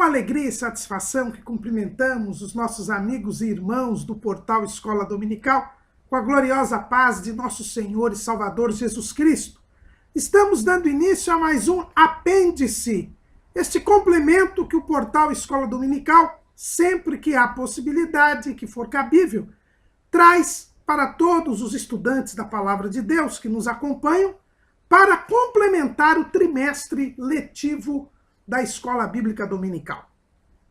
com alegria e satisfação que cumprimentamos os nossos amigos e irmãos do portal Escola Dominical com a gloriosa paz de nosso Senhor e Salvador Jesus Cristo. Estamos dando início a mais um apêndice, este complemento que o portal Escola Dominical, sempre que há possibilidade e que for cabível, traz para todos os estudantes da Palavra de Deus que nos acompanham para complementar o trimestre letivo da Escola Bíblica Dominical.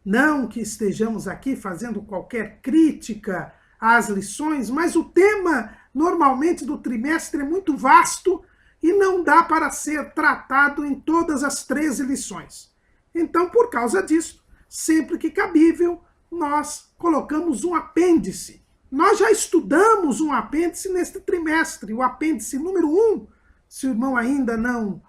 Não que estejamos aqui fazendo qualquer crítica às lições, mas o tema normalmente do trimestre é muito vasto e não dá para ser tratado em todas as 13 lições. Então, por causa disso, sempre que cabível, nós colocamos um apêndice. Nós já estudamos um apêndice neste trimestre, o apêndice número 1. Se o irmão ainda não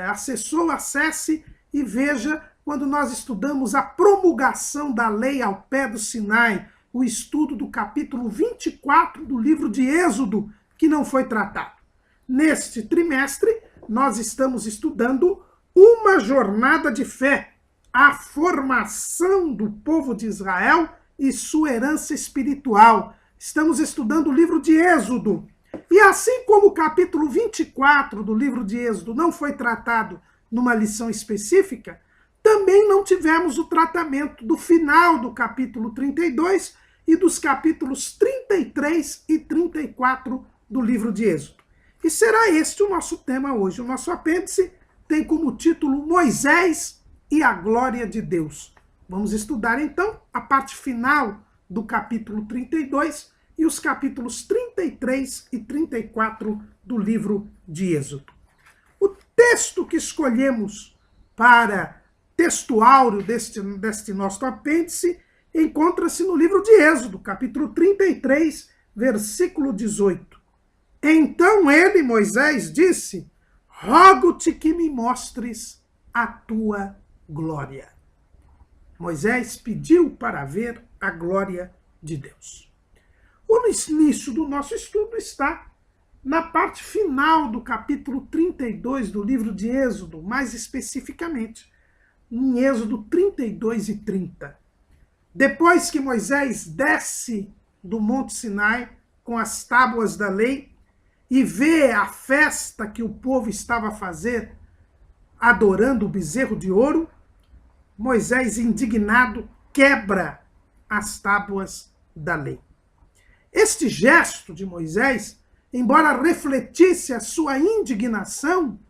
acessou, acesse e veja quando nós estudamos a promulgação da lei ao pé do Sinai, o estudo do capítulo 24 do livro de Êxodo, que não foi tratado. Neste trimestre, nós estamos estudando uma jornada de fé, a formação do povo de Israel e sua herança espiritual. Estamos estudando o livro de Êxodo. E assim como o capítulo 24 do livro de Êxodo não foi tratado numa lição específica, também não tivemos o tratamento do final do capítulo 32 e dos capítulos 33 e 34 do livro de Êxodo. E será este o nosso tema hoje. O nosso apêndice tem como título Moisés e a Glória de Deus. Vamos estudar então a parte final do capítulo 32 e os capítulos 33 e 34 do livro de Êxodo. O texto que escolhemos para texto áureo deste nosso apêndice encontra-se no livro de Êxodo, capítulo 33, versículo 18. Então ele, Moisés, disse: rogo-te que me mostres a tua glória. Moisés pediu para ver a glória de Deus. O início do nosso estudo está na parte final do capítulo 32 do livro de Êxodo, mais especificamente, em Êxodo 32 e 30. Depois que Moisés desce do Monte Sinai com as tábuas da lei e vê a festa que o povo estava a fazer, adorando o bezerro de ouro, Moisés, indignado, quebra as tábuas da lei. Este gesto de Moisés, embora refletisse a sua indignação,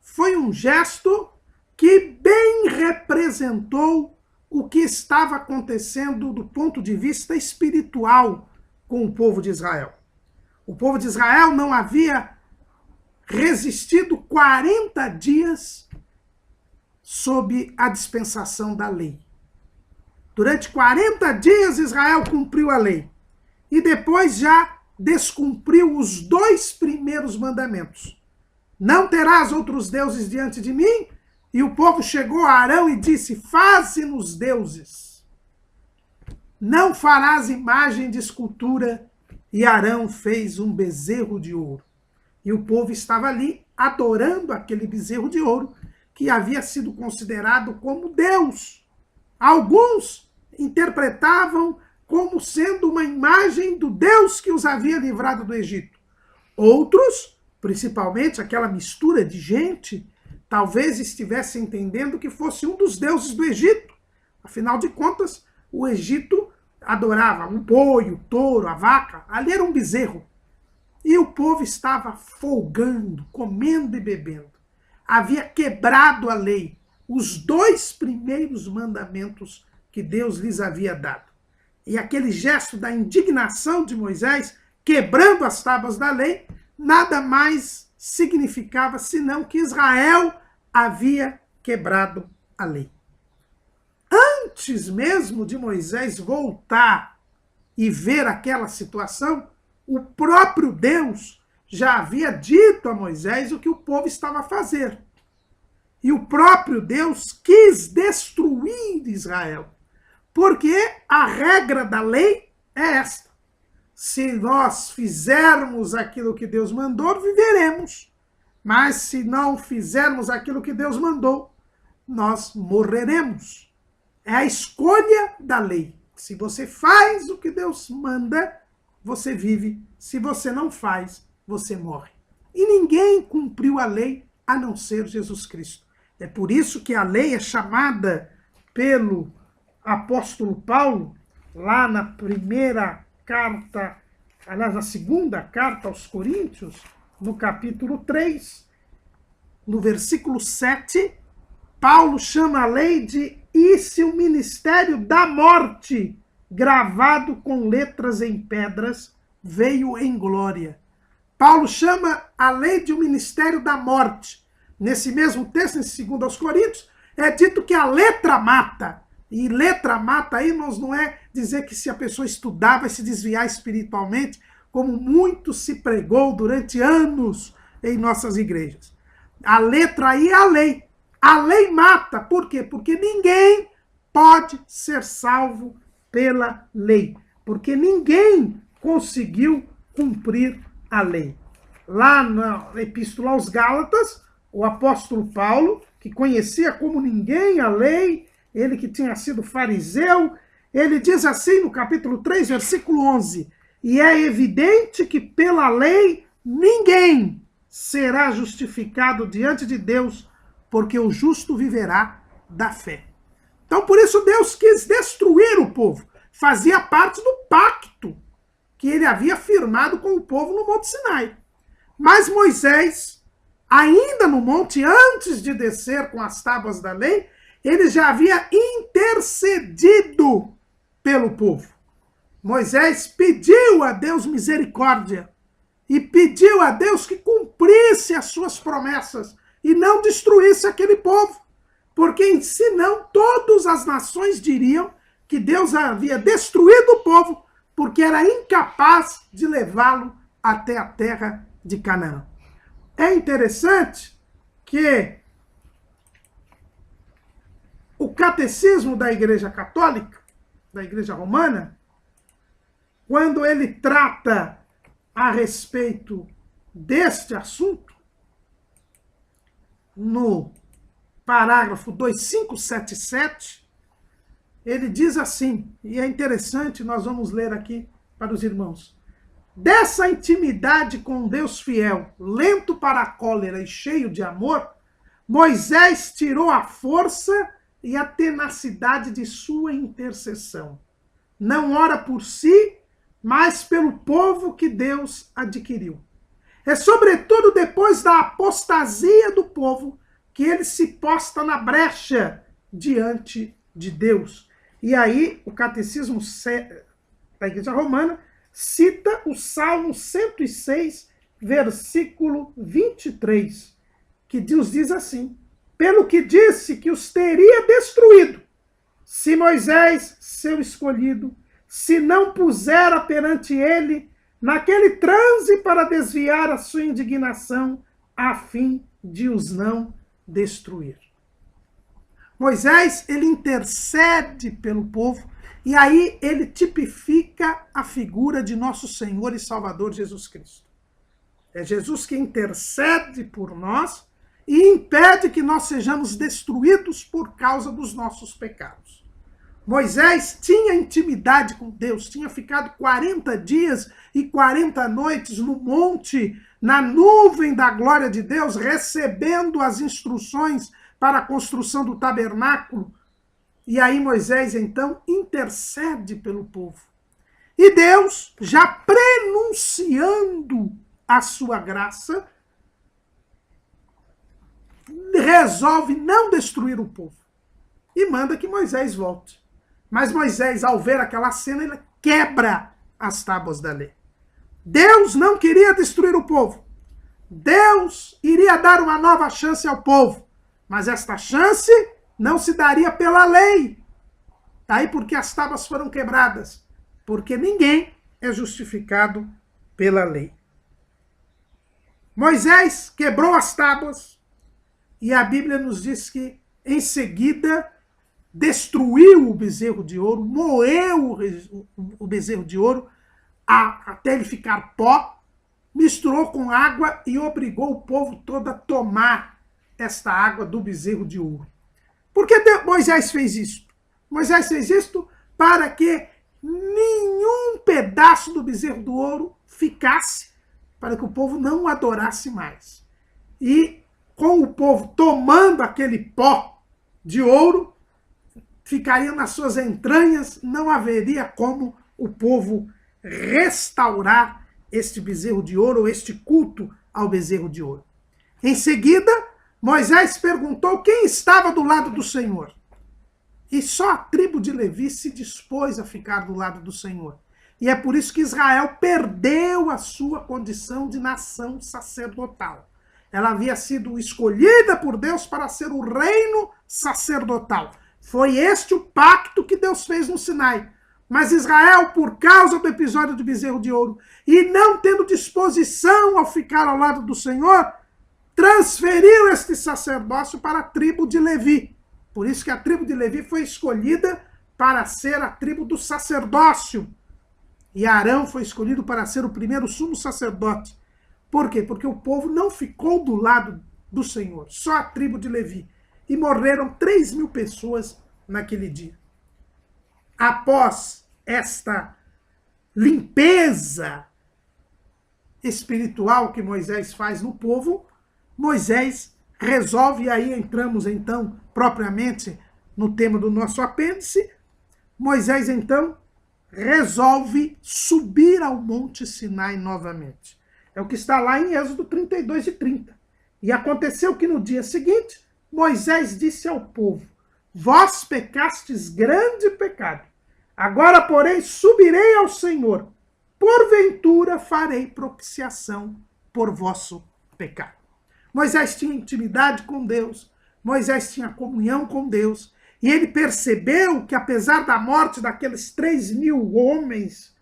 foi um gesto que bem representou o que estava acontecendo do ponto de vista espiritual com o povo de Israel. O povo de Israel não havia resistido 40 dias sob a dispensação da lei. Durante 40 dias Israel cumpriu a lei e depois já descumpriu os 2 primeiros mandamentos. Não terás outros deuses diante de mim. E o povo chegou a Arão e disse: faze-nos deuses. Não farás imagem de escultura. E Arão fez um bezerro de ouro. E o povo estava ali adorando aquele bezerro de ouro que havia sido considerado como Deus. Alguns interpretavam como sendo uma imagem do Deus que os havia livrado do Egito. Outros, principalmente aquela mistura de gente, talvez estivesse entendendo que fosse um dos deuses do Egito. Afinal de contas, o Egito adorava o boi, o touro, a vaca. Ali era um bezerro. E o povo estava folgando, comendo e bebendo. Havia quebrado a lei, os 2 primeiros mandamentos que Deus lhes havia dado. E aquele gesto da indignação de Moisés, quebrando as tábuas da lei, nada mais significava senão que Israel havia quebrado a lei. Antes mesmo de Moisés voltar e ver aquela situação, o próprio Deus já havia dito a Moisés o que o povo estava a fazer. E o próprio Deus quis destruir Israel, porque a regra da lei é esta: se nós fizermos aquilo que Deus mandou, viveremos. Mas se não fizermos aquilo que Deus mandou, nós morreremos. É a escolha da lei. Se você faz o que Deus manda, você vive. Se você não faz, você morre. E ninguém cumpriu a lei a não ser Jesus Cristo. É por isso que a lei é chamada pelo apóstolo Paulo, lá na primeira carta, aliás, na segunda carta aos Coríntios, no capítulo 3, no versículo 7, Paulo chama a lei de "Isso o ministério da morte, gravado com letras em pedras, veio em glória." Paulo chama a lei de um ministério da morte. Nesse mesmo texto, nesse 2 aos Coríntios, é dito que a letra mata. E letra mata aí, irmãos, não é dizer que se a pessoa estudar vai se desviar espiritualmente, como muito se pregou durante anos em nossas igrejas. A letra aí é a lei. A lei mata. Por quê? Porque ninguém pode ser salvo pela lei. Porque ninguém conseguiu cumprir a lei. Lá na Epístola aos Gálatas, o apóstolo Paulo, que conhecia como ninguém a lei, ele que tinha sido fariseu, ele diz assim no capítulo 3, versículo 11, "E é evidente que pela lei ninguém será justificado diante de Deus, porque o justo viverá da fé." Então, por isso Deus quis destruir o povo. Fazia parte do pacto que ele havia firmado com o povo no Monte Sinai. Mas Moisés, ainda no monte, antes de descer com as tábuas da lei, ele já havia intercedido pelo povo. Moisés pediu a Deus misericórdia e pediu a Deus que cumprisse as suas promessas e não destruísse aquele povo, porque senão todas as nações diriam que Deus havia destruído o povo porque era incapaz de levá-lo até a terra de Canaã. É interessante que o catecismo da Igreja Católica, da Igreja Romana, quando ele trata a respeito deste assunto, no parágrafo 2577, ele diz assim, e é interessante, nós vamos ler aqui para os irmãos: "Dessa intimidade com Deus fiel, lento para a cólera e cheio de amor, Moisés tirou a força e a tenacidade de sua intercessão. Não ora por si, mas pelo povo que Deus adquiriu. É sobretudo depois da apostasia do povo que ele se posta na brecha diante de Deus." E aí o catecismo da Igreja Romana cita o Salmo 106, versículo 23, que Deus diz assim: "Pelo que disse que os teria destruído, se Moisés, seu escolhido, se não pusera perante ele naquele transe para desviar a sua indignação, a fim de os não destruir." Moisés, ele intercede pelo povo, e aí ele tipifica a figura de nosso Senhor e Salvador Jesus Cristo. É Jesus que intercede por nós e impede que nós sejamos destruídos por causa dos nossos pecados. Moisés tinha intimidade com Deus, tinha ficado 40 dias e 40 noites no monte, na nuvem da glória de Deus, recebendo as instruções para a construção do tabernáculo. E aí Moisés, então, intercede pelo povo. E Deus, já prenunciando a sua graça, resolve não destruir o povo e manda que Moisés volte. Mas Moisés, ao ver aquela cena, ele quebra as tábuas da lei. Deus não queria destruir o povo. Deus iria dar uma nova chance ao povo. Mas esta chance não se daria pela lei. Daí porque as tábuas foram quebradas. Porque ninguém é justificado pela lei. Moisés quebrou as tábuas e a Bíblia nos diz que, em seguida, destruiu o bezerro de ouro, moeu o bezerro de ouro até ele ficar pó, misturou com água e obrigou o povo todo a tomar esta água do bezerro de ouro. Por que Moisés fez isso? Moisés fez isto para que nenhum pedaço do bezerro do ouro ficasse, para que o povo não o adorasse mais. E com o povo tomando aquele pó de ouro, ficaria nas suas entranhas, não haveria como o povo restaurar este bezerro de ouro, ou este culto ao bezerro de ouro. Em seguida, Moisés perguntou quem estava do lado do Senhor. E só a tribo de Levi se dispôs a ficar do lado do Senhor. E é por isso que Israel perdeu a sua condição de nação sacerdotal. Ela havia sido escolhida por Deus para ser o reino sacerdotal. Foi este o pacto que Deus fez no Sinai. Mas Israel, por causa do episódio do bezerro de ouro, e não tendo disposição ao ficar ao lado do Senhor, transferiu este sacerdócio para a tribo de Levi. Por isso que a tribo de Levi foi escolhida para ser a tribo do sacerdócio. E Arão foi escolhido para ser o primeiro sumo sacerdote. Por quê? Porque o povo não ficou do lado do Senhor, só a tribo de Levi. E morreram 3.000 pessoas naquele dia. Após esta limpeza espiritual que Moisés faz no povo, Moisés resolve, e aí entramos então propriamente no tema do nosso apêndice, Moisés então resolve subir ao Monte Sinai novamente. É o que está lá em Êxodo 32 e 30. E aconteceu que no dia seguinte, Moisés disse ao povo: vós pecastes grande pecado. Agora, porém, subirei ao Senhor. Porventura farei propiciação por vosso pecado. Moisés tinha intimidade com Deus. Moisés tinha comunhão com Deus. E ele percebeu que, apesar da morte daqueles 3.000 homens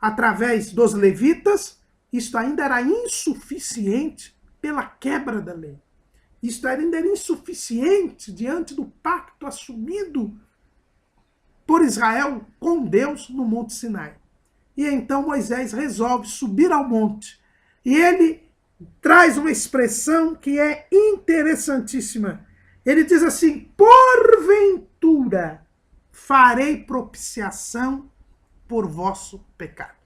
através dos levitas, isto ainda era insuficiente pela quebra da lei. Isto ainda era insuficiente diante do pacto assumido por Israel com Deus no Monte Sinai. E então Moisés resolve subir ao monte. E ele traz uma expressão que é interessantíssima. Ele diz assim: porventura farei propiciação por vosso pecado.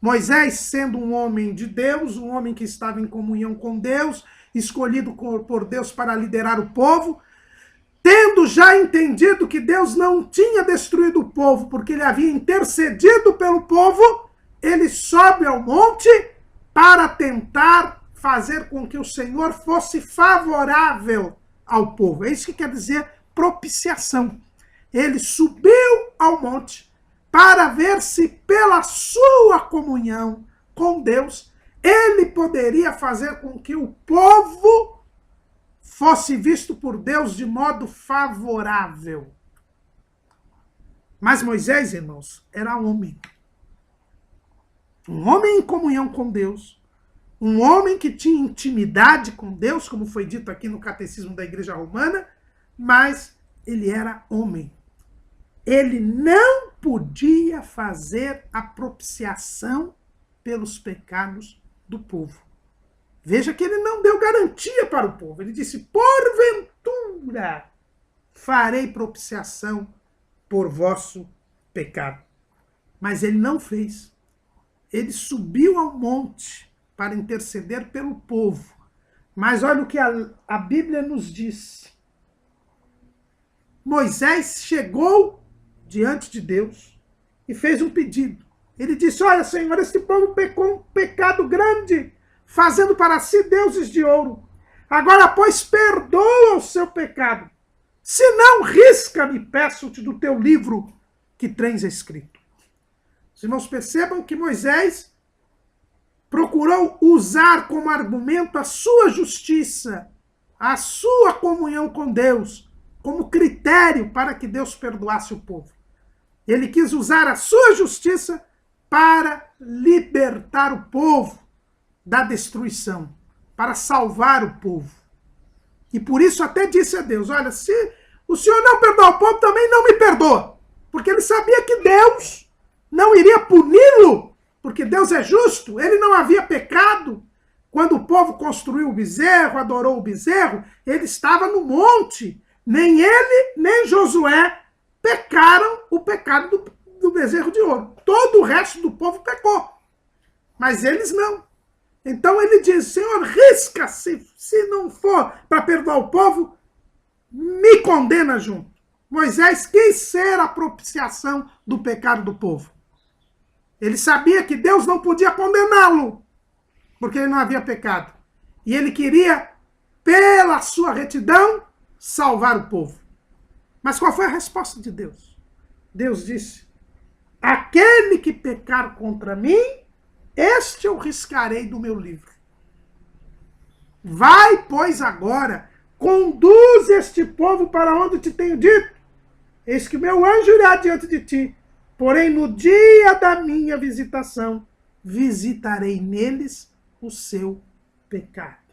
Moisés, sendo um homem de Deus, um homem que estava em comunhão com Deus, escolhido por Deus para liderar o povo, tendo já entendido que Deus não tinha destruído o povo, porque ele havia intercedido pelo povo, ele sobe ao monte para tentar fazer com que o Senhor fosse favorável ao povo. É isso que quer dizer propiciação. Ele subiu ao monte para ver se pela sua comunhão com Deus, ele poderia fazer com que o povo fosse visto por Deus de modo favorável. Mas Moisés, irmãos, era homem. Um homem em comunhão com Deus. Um homem que tinha intimidade com Deus, como foi dito aqui no Catecismo da Igreja Romana, mas ele era homem. Ele não podia fazer a propiciação pelos pecados do povo. Veja que ele não deu garantia para o povo. Ele disse: porventura farei propiciação por vosso pecado. Mas ele não fez. Ele subiu ao monte para interceder pelo povo. Mas olha o que a Bíblia nos diz. Moisés chegou diante de Deus e fez um pedido. Ele disse: olha, Senhor, este povo pecou um pecado grande, fazendo para si deuses de ouro. Agora, pois, perdoa o seu pecado. Se não, risca-me, peço-te, do teu livro que tens escrito. Os irmãos percebam que Moisés procurou usar como argumento a sua justiça, a sua comunhão com Deus, como critério para que Deus perdoasse o povo. Ele quis usar a sua justiça para libertar o povo da destruição, para salvar o povo. E por isso até disse a Deus: olha, se o Senhor não perdoar o povo, também não me perdoa. Porque ele sabia que Deus não iria puni-lo, porque Deus é justo, ele não havia pecado. Quando o povo construiu o bezerro, adorou o bezerro, ele estava no monte. Nem ele, nem Josué pecaram o pecado do bezerro de ouro. Todo o resto do povo pecou, mas eles não. Então ele diz, Senhor, risca, se não for para perdoar o povo, me condena junto. Moisés quis ser a propiciação do pecado do povo. Ele sabia que Deus não podia condená-lo, porque ele não havia pecado. E ele queria, pela sua retidão, salvar o povo. Mas qual foi a resposta de Deus? Deus disse, aquele que pecar contra mim, este eu riscarei do meu livro. Vai, pois, agora, conduz este povo para onde te tenho dito. Eis que meu anjo irá diante de ti. Porém, no dia da minha visitação, visitarei neles o seu pecado.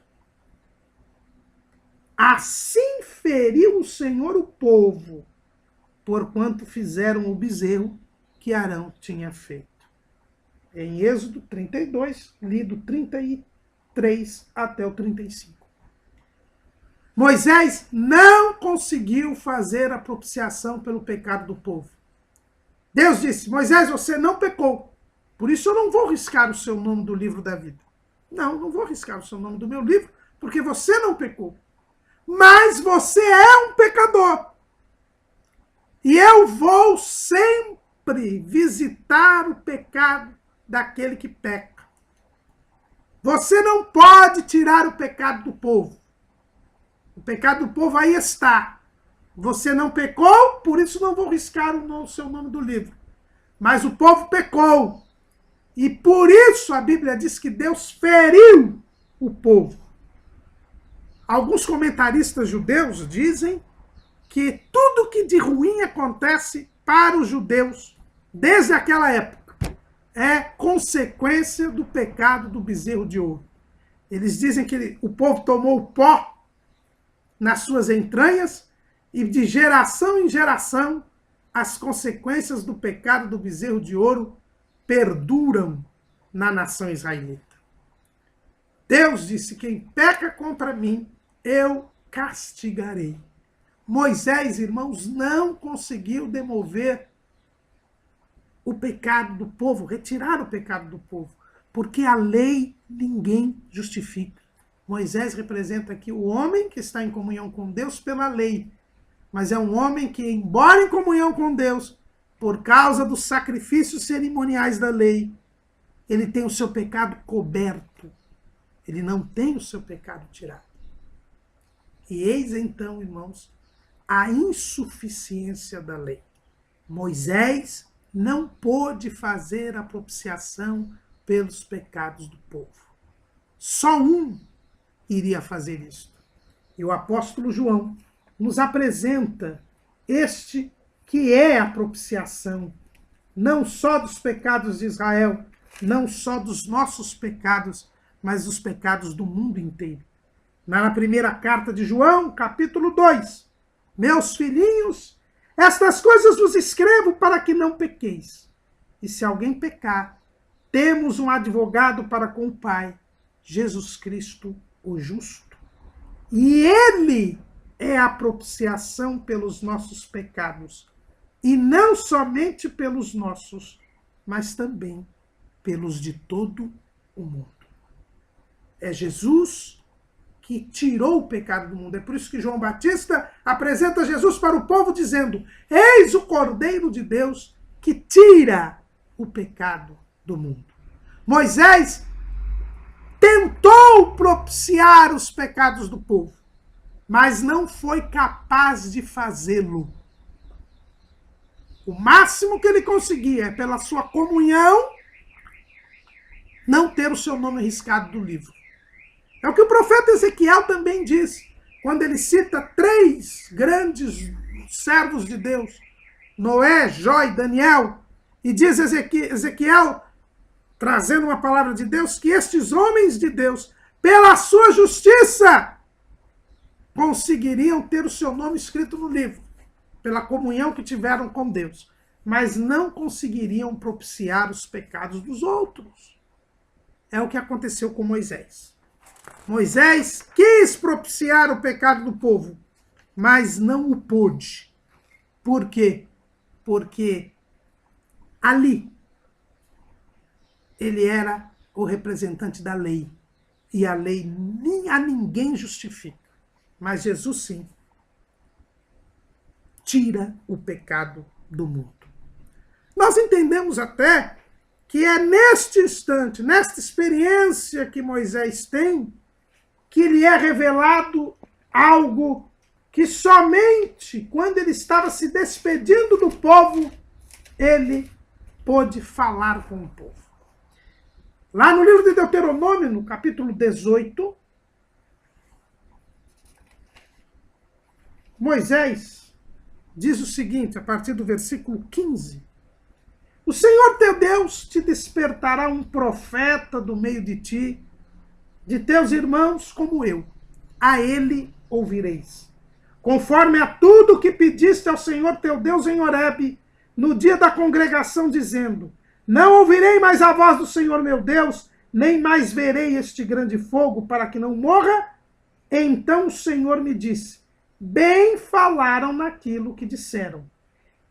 Assim feriu o Senhor o povo, porquanto fizeram o bezerro que Arão tinha feito. Em Êxodo 32, lido 33 até o 35. Moisés não conseguiu fazer a propiciação pelo pecado do povo. Deus disse, Moisés, você não pecou, por isso eu não vou riscar o seu nome do livro da vida. Não vou riscar o seu nome do meu livro, porque você não pecou. Mas você é um pecador. E eu vou sempre visitar o pecado daquele que peca. Você não pode tirar o pecado do povo. O pecado do povo aí está. Você não pecou, por isso não vou riscar o seu nome do livro. Mas o povo pecou. E por isso a Bíblia diz que Deus feriu o povo. Alguns comentaristas judeus dizem que tudo que de ruim acontece para os judeus, desde aquela época, é consequência do pecado do bezerro de ouro. Eles dizem que o povo tomou o pó nas suas entranhas e de geração em geração as consequências do pecado do bezerro de ouro perduram na nação israelita. Deus disse, quem peca contra mim, eu castigarei. Moisés, irmãos, não conseguiu demover o pecado do povo, retirar o pecado do povo, porque a lei ninguém justifica. Moisés representa aqui o homem que está em comunhão com Deus pela lei, mas é um homem que, embora em comunhão com Deus, por causa dos sacrifícios cerimoniais da lei, ele tem o seu pecado coberto, ele não tem o seu pecado tirado. E eis então, irmãos, a insuficiência da lei. Moisés não pôde fazer a propiciação pelos pecados do povo. Só um iria fazer isto. E o apóstolo João nos apresenta este que é a propiciação, não só dos pecados de Israel, não só dos nossos pecados, mas dos pecados do mundo inteiro. Na primeira carta de João, capítulo 2, meus filhinhos, estas coisas vos escrevo para que não pequeis. E se alguém pecar, temos um advogado para com o Pai, Jesus Cristo, o justo. E ele é a propiciação pelos nossos pecados. E não somente pelos nossos, mas também pelos de todo o mundo. É Jesus que tirou o pecado do mundo. É por isso que João Batista apresenta Jesus para o povo dizendo, eis o Cordeiro de Deus que tira o pecado do mundo. Moisés tentou propiciar os pecados do povo, mas não foi capaz de fazê-lo. O máximo que ele conseguia é, pela sua comunhão, não ter o seu nome riscado do livro. É o que o profeta Ezequiel também diz, quando ele cita 3 grandes servos de Deus, Noé, Jó e Daniel, e diz Ezequiel, trazendo uma palavra de Deus, que estes homens de Deus, pela sua justiça, conseguiriam ter o seu nome escrito no livro, pela comunhão que tiveram com Deus, mas não conseguiriam propiciar os pecados dos outros. É o que aconteceu com Moisés. Moisés quis propiciar o pecado do povo, mas não o pôde. Por quê? porque ali ele era o representante da lei. E a lei a ninguém justifica. Mas Jesus, sim, tira o pecado do mundo. Nós entendemos até que é neste instante, nesta experiência que Moisés tem, que lhe é revelado algo que somente quando ele estava se despedindo do povo, ele pôde falar com o povo. Lá no livro de Deuteronômio, no capítulo 18, Moisés diz o seguinte, a partir do versículo 15. O Senhor teu Deus te despertará um profeta do meio de ti, de teus irmãos como eu. A ele ouvireis. Conforme a tudo que pediste ao Senhor teu Deus em Horebe, no dia da congregação, dizendo: não ouvirei mais a voz do Senhor meu Deus, nem mais verei este grande fogo, para que não morra. Então o Senhor me disse: bem falaram naquilo que disseram.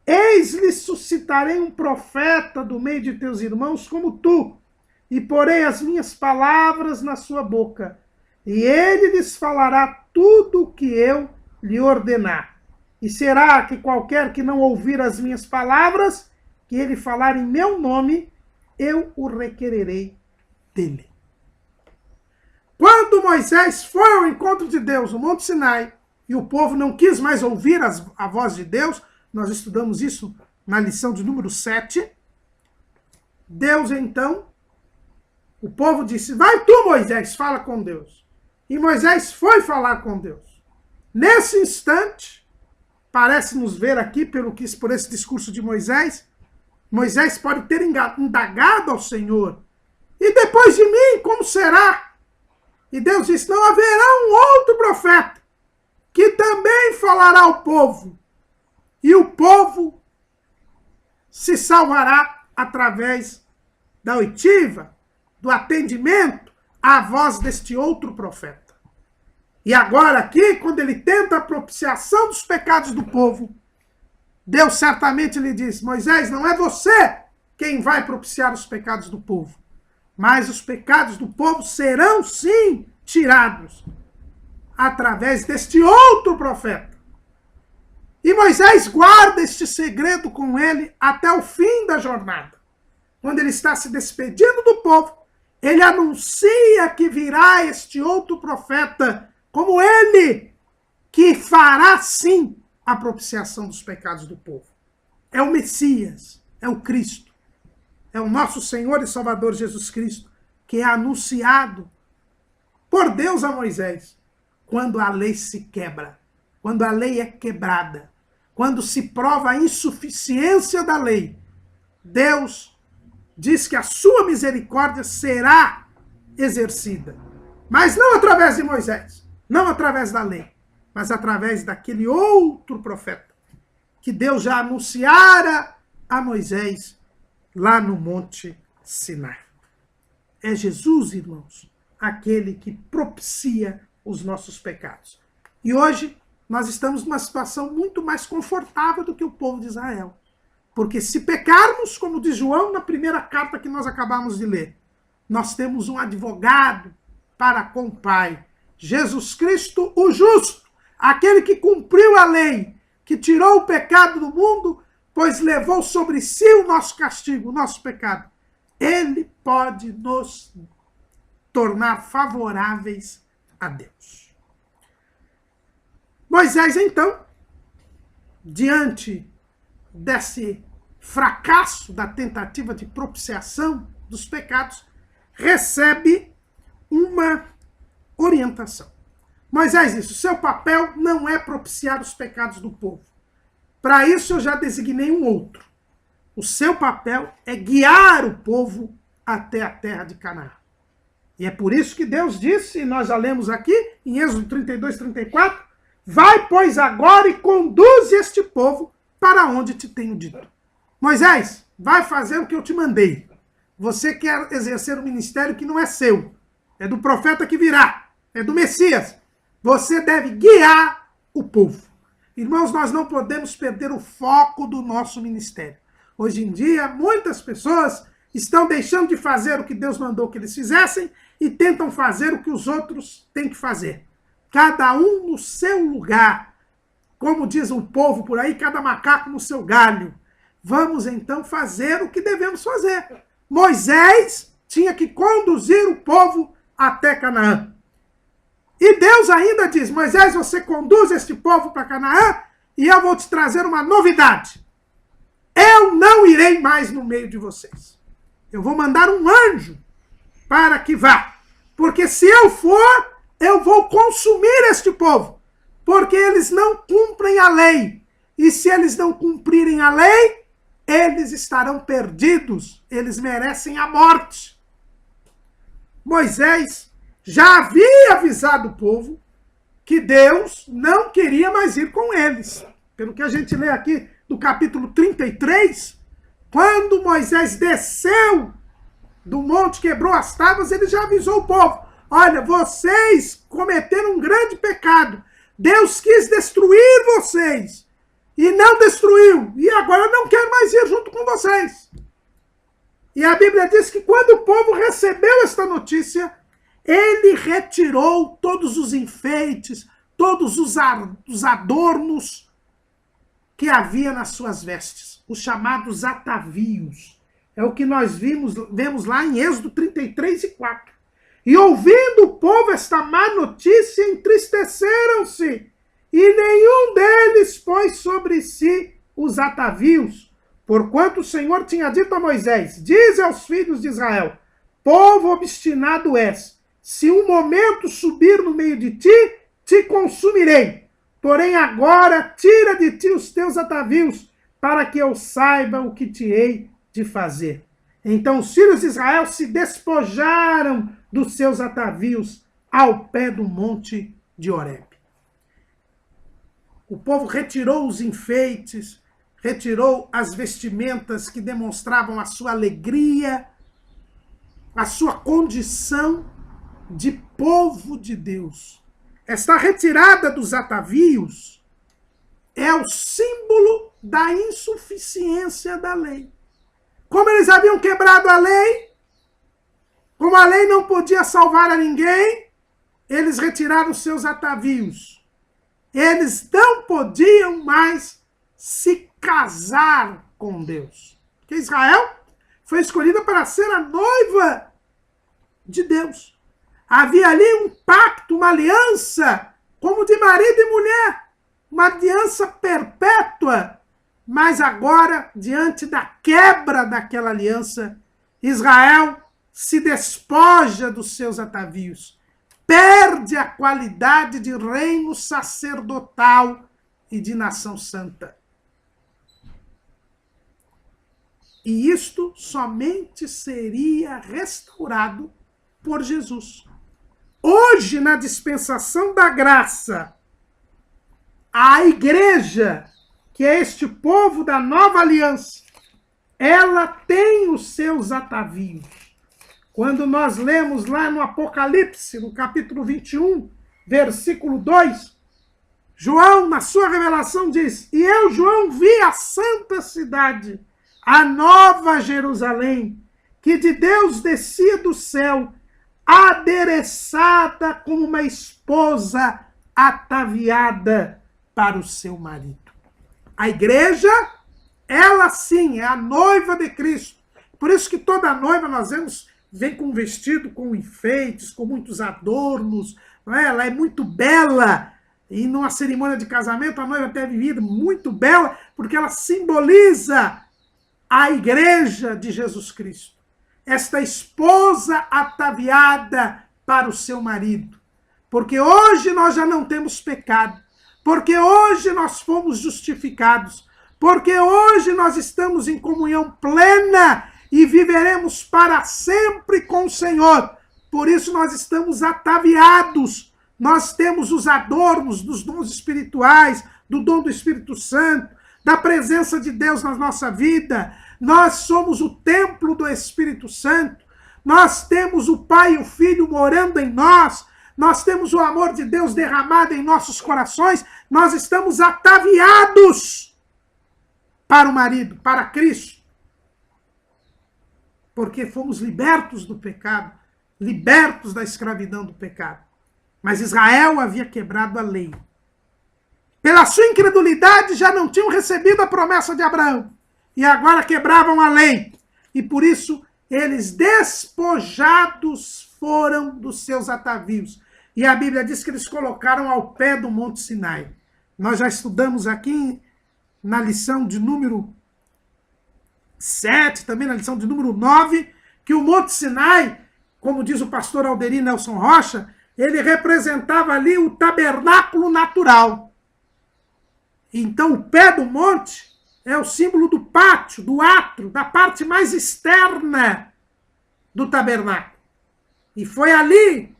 Eis-lhes suscitarei um profeta do meio de teus irmãos como tu, e porei as minhas palavras na sua boca, e ele lhes falará tudo o que eu lhe ordenar. E será que qualquer que não ouvir as minhas palavras, que ele falar em meu nome, eu o requererei dele. Quando Moisés foi ao encontro de Deus no Monte Sinai, e o povo não quis mais ouvir a voz de Deus, nós estudamos isso na lição de número 7, Deus então, o povo disse: vai tu, Moisés, fala com Deus. E Moisés foi falar com Deus. Nesse instante, parece nos ver aqui, por esse discurso de Moisés, Moisés pode ter indagado ao Senhor: e depois de mim, como será? E Deus disse: não haverá um outro profeta que também falará ao povo, e o povo se salvará através da oitiva, do atendimento à voz deste outro profeta. E agora aqui, quando ele tenta a propiciação dos pecados do povo, Deus certamente lhe diz: Moisés, não é você quem vai propiciar os pecados do povo, mas os pecados do povo serão sim tirados através deste outro profeta. E Moisés guarda este segredo com ele até o fim da jornada. Quando ele está se despedindo do povo, ele anuncia que virá este outro profeta como ele, que fará sim a propiciação dos pecados do povo. É o Messias, é o Cristo, é o nosso Senhor e Salvador Jesus Cristo, que é anunciado por Deus a Moisés quando a lei se quebra, quando a lei é quebrada, quando se prova a insuficiência da lei. Deus diz que a sua misericórdia será exercida, mas não através de Moisés, não através da lei, mas através daquele outro profeta que Deus já anunciara a Moisés lá no Monte Sinai. É Jesus, irmãos, aquele que propicia os nossos pecados. E hoje nós estamos numa situação muito mais confortável do que o povo de Israel. Porque se pecarmos, como diz João na primeira carta que nós acabamos de ler, nós temos um advogado para com o Pai, Jesus Cristo, o justo, aquele que cumpriu a lei, que tirou o pecado do mundo, pois levou sobre si o nosso castigo, o nosso pecado. Ele pode nos tornar favoráveis a Deus. Moisés, então, diante desse fracasso da tentativa de propiciação dos pecados, recebe uma orientação. Moisés disse: o seu papel não é propiciar os pecados do povo. Para isso eu já designei um outro. O seu papel é guiar o povo até a terra de Canaã. E é por isso que Deus disse, e nós já lemos aqui, em Êxodo 32, 34, vai, pois, agora e conduz este povo para onde te tenho dito. Moisés, vai fazer o que eu te mandei. Você quer exercer um ministério que não é seu, é do profeta que virá, é do Messias. Você deve guiar o povo. Irmãos, nós não podemos perder o foco do nosso ministério. Hoje em dia, muitas pessoas estão deixando de fazer o que Deus mandou que eles fizessem e tentam fazer o que os outros têm que fazer. Cada um no seu lugar. Como diz o povo por aí, cada macaco no seu galho. Vamos então fazer o que devemos fazer. Moisés tinha que conduzir o povo até Canaã. E Deus ainda diz, Moisés, você conduz este povo para Canaã e eu vou te trazer uma novidade. Eu não irei mais no meio de vocês. Eu vou mandar um anjo para que vá. Porque se eu for, eu vou consumir este povo. Porque eles não cumprem a lei. E se eles não cumprirem a lei, eles estarão perdidos. Eles merecem a morte. Moisés já havia avisado o povo que Deus não queria mais ir com eles. Pelo que a gente lê aqui do capítulo 33, quando Moisés desceu do monte, quebrou as tábuas, ele já avisou o povo. Olha, vocês cometeram um grande pecado. Deus quis destruir vocês e não destruiu. E agora não quer mais ir junto com vocês. E a Bíblia diz que quando o povo recebeu esta notícia, ele retirou todos os enfeites, todos os adornos que havia nas suas vestes, os chamados atavios. É o que nós vemos lá em Êxodo 33 e 4. E ouvindo o povo esta má notícia, entristeceram-se, e nenhum deles pôs sobre si os atavios, porquanto o Senhor tinha dito a Moisés, diz aos filhos de Israel, povo obstinado és, se um momento subir no meio de ti, te consumirei. Porém agora tira de ti os teus atavios, para que eu saiba o que te hei de fazer. Então os filhos de Israel se despojaram dos seus atavios ao pé do monte de Horebe. O povo retirou os enfeites, retirou as vestimentas que demonstravam a sua alegria, a sua condição de povo de Deus. Esta retirada dos atavios é o símbolo da insuficiência da lei. Como eles haviam quebrado a lei, como a lei não podia salvar a ninguém, eles retiraram seus atavios. Eles não podiam mais se casar com Deus. Porque Israel foi escolhida para ser a noiva de Deus. Havia ali um pacto, uma aliança, como de marido e mulher, uma aliança perpétua. Mas agora, diante da quebra daquela aliança, Israel se despoja dos seus atavios, perde a qualidade de reino sacerdotal e de nação santa. E isto somente seria restaurado por Jesus. Hoje, na dispensação da graça, a igreja, que é este povo da nova aliança, ela tem os seus atavios. Quando nós lemos lá no Apocalipse, no capítulo 21, versículo 2, João, na sua revelação, diz, e eu, João, vi a santa cidade, a nova Jerusalém, que de Deus descia do céu, adereçada como uma esposa ataviada para o seu marido. A igreja, ela sim, é a noiva de Cristo. Por isso que toda noiva nós vem com um vestido com enfeites, com muitos adornos, não é? Ela é muito bela. E numa cerimônia de casamento, a noiva deve vir muito bela, porque ela simboliza a igreja de Jesus Cristo. Esta esposa ataviada para o seu marido. Porque hoje nós já não temos pecado. Porque hoje nós fomos justificados. Porque hoje nós estamos em comunhão plena e viveremos para sempre com o Senhor. Por isso nós estamos ataviados. Nós temos os adornos dos dons espirituais, do dom do Espírito Santo, da presença de Deus na nossa vida. Nós somos o templo do Espírito Santo. Nós temos o Pai e o Filho morando em nós. nós temos o amor de Deus derramado em nossos corações, nós estamos ataviados para o marido, para Cristo. Porque fomos libertos do pecado, libertos da escravidão do pecado. Mas Israel havia quebrado a lei. Pela sua incredulidade, já não tinham recebido a promessa de Abraão. E agora quebravam a lei. E por isso, eles despojados foram dos seus atavios. E a Bíblia diz que eles colocaram ao pé do Monte Sinai. Nós já estudamos aqui na lição de número 7, também na lição de número 9, que o Monte Sinai, como diz o pastor Alderi Nelson Rocha, ele representava ali o tabernáculo natural. Então, o pé do monte é o símbolo do pátio, do átrio, da parte mais externa do tabernáculo. E foi ali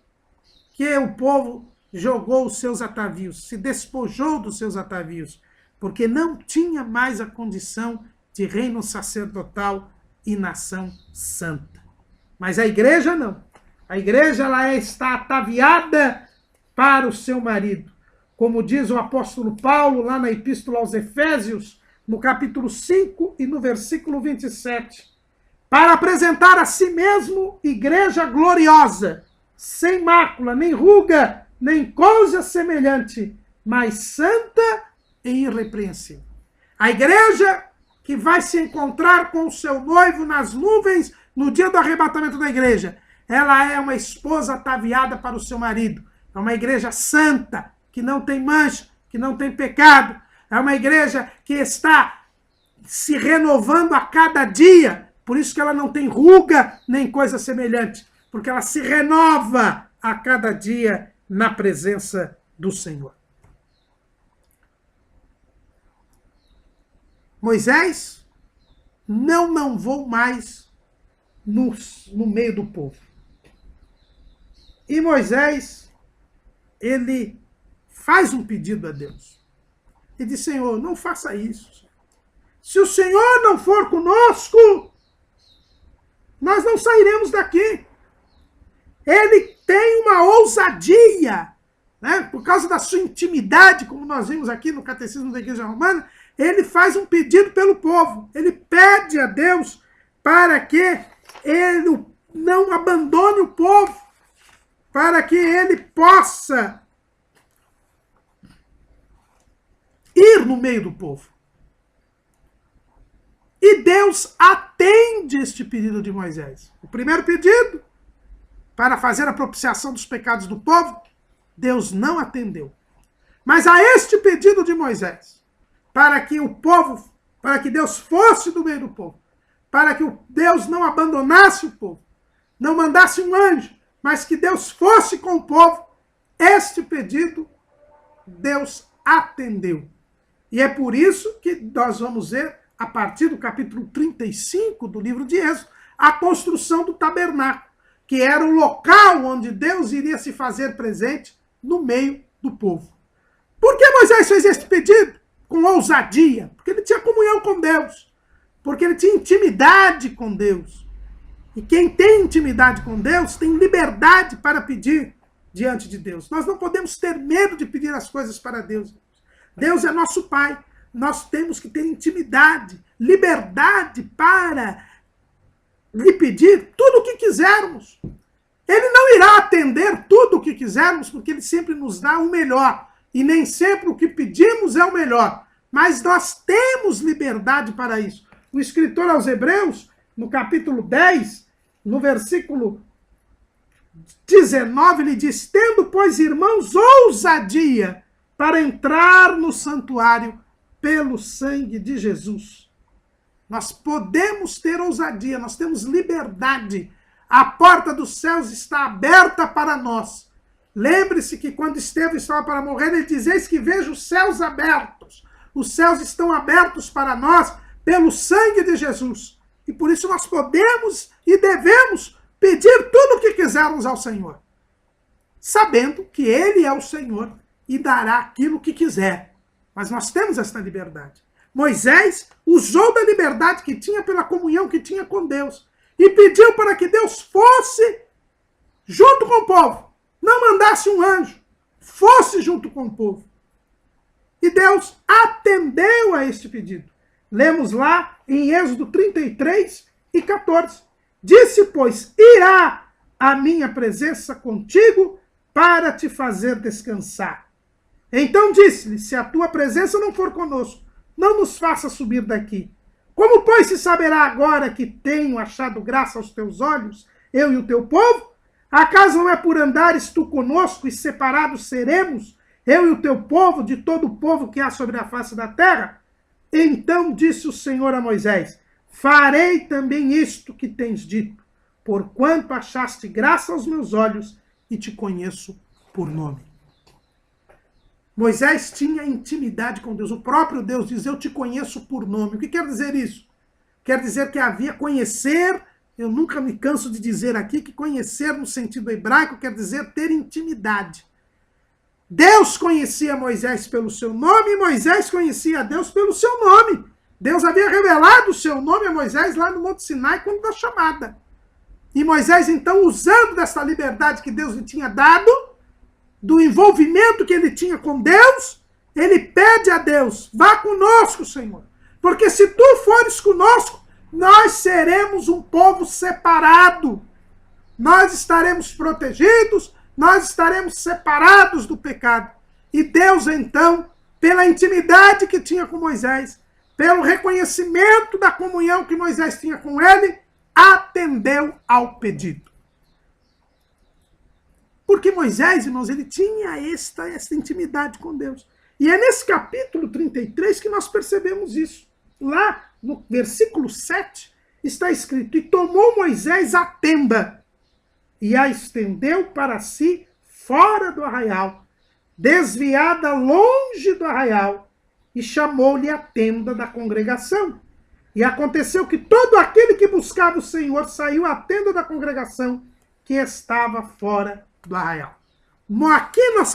que o povo jogou os seus atavios, se despojou dos seus atavios, porque não tinha mais a condição de reino sacerdotal e nação santa. Mas a igreja não. A igreja ela está ataviada para o seu marido. Como diz o apóstolo Paulo lá na Epístola aos Efésios, no capítulo 5 e no versículo 27, para apresentar a si mesmo igreja gloriosa, sem mácula, nem ruga, nem coisa semelhante, mas santa e irrepreensível. A igreja que vai se encontrar com o seu noivo nas nuvens no dia do arrebatamento da igreja, ela é uma esposa ataviada para o seu marido. É uma igreja santa, que não tem mancha, que não tem pecado. É uma igreja que está se renovando a cada dia. Por isso que ela não tem ruga nem coisa semelhante. Porque ela se renova a cada dia na presença do Senhor. Moisés, não vou mais no meio do povo. E Moisés, ele faz um pedido a Deus. Ele diz, Senhor, não faça isso. Se o Senhor não for conosco, nós não sairemos daqui. Ele tem uma ousadia, né? Por causa da sua intimidade, como nós vimos aqui no Catecismo da Igreja Romana, ele faz um pedido pelo povo. Ele pede a Deus para que ele não abandone o povo, para que ele possa ir no meio do povo. E Deus atende este pedido de Moisés. O primeiro pedido, para fazer a propiciação dos pecados do povo, Deus não atendeu. Mas a este pedido de Moisés, para que o povo, para que Deus fosse do meio do povo, para que Deus não abandonasse o povo, não mandasse um anjo, mas que Deus fosse com o povo, este pedido Deus atendeu. E é por isso que nós vamos ver, a partir do capítulo 35 do livro de Êxodo, a construção do tabernáculo, que era o local onde Deus iria se fazer presente no meio do povo. Por que Moisés fez este pedido? Com ousadia. Porque ele tinha comunhão com Deus. Porque ele tinha intimidade com Deus. E quem tem intimidade com Deus tem liberdade para pedir diante de Deus. Nós não podemos ter medo de pedir as coisas para Deus. Deus é nosso Pai. Nós temos que ter intimidade, liberdade para lhe pedir tudo o que quisermos. Ele não irá atender tudo o que quisermos, porque ele sempre nos dá o melhor. E nem sempre o que pedimos é o melhor. Mas nós temos liberdade para isso. O escritor aos Hebreus, no capítulo 10, no versículo 19, ele diz, tendo, pois, irmãos, ousadia para entrar no santuário pelo sangue de Jesus. Nós podemos ter ousadia, nós temos liberdade. A porta dos céus está aberta para nós. Lembre-se que quando Estevão estava para morrer, ele diz, eis que vejo os céus abertos. Os céus estão abertos para nós pelo sangue de Jesus. E por isso nós podemos e devemos pedir tudo o que quisermos ao Senhor, sabendo que Ele é o Senhor e dará aquilo que quiser. Mas nós temos esta liberdade. Moisés usou da liberdade que tinha pela comunhão que tinha com Deus e pediu para que Deus fosse junto com o povo não mandasse um anjo, fosse junto com o povo. E Deus atendeu a este pedido. Lemos lá em Êxodo 33 e 14. Disse, pois, irá a minha presença contigo para te fazer descansar. Então disse-lhe, se a tua presença não for conosco, não nos faça subir daqui. Como, pois, se saberá agora que tenho achado graça aos teus olhos, eu e o teu povo? Acaso não é por andares tu conosco e separados seremos, eu e o teu povo, de todo o povo que há sobre a face da terra? Então disse o Senhor a Moisés, farei também isto que tens dito, porquanto achaste graça aos meus olhos e te conheço por nome. Moisés tinha intimidade com Deus. O próprio Deus diz, eu te conheço por nome. O que quer dizer isso? Quer dizer que havia conhecer, eu nunca me canso de dizer aqui, que conhecer no sentido hebraico quer dizer ter intimidade. Deus conhecia Moisés pelo seu nome e Moisés conhecia a Deus pelo seu nome. Deus havia revelado o seu nome a Moisés lá no Monte Sinai quando da chamada. E Moisés, então, usando dessa liberdade que Deus lhe tinha dado, do envolvimento que ele tinha com Deus, ele pede a Deus, vá conosco, Senhor. Porque se tu fores conosco, nós seremos um povo separado. Nós estaremos protegidos, nós estaremos separados do pecado. E Deus, então, pela intimidade que tinha com Moisés, pelo reconhecimento da comunhão que Moisés tinha com ele, atendeu ao pedido. Porque Moisés, irmãos, ele tinha esta intimidade com Deus. E é nesse capítulo 33 que nós percebemos isso. Lá, no versículo 7, está escrito, e tomou Moisés a tenda, e a estendeu para si fora do arraial, desviada longe do arraial, e chamou-lhe a tenda da congregação. E aconteceu que todo aquele que buscava o Senhor saiu à tenda da congregação, que estava fora do arraial. Aqui nós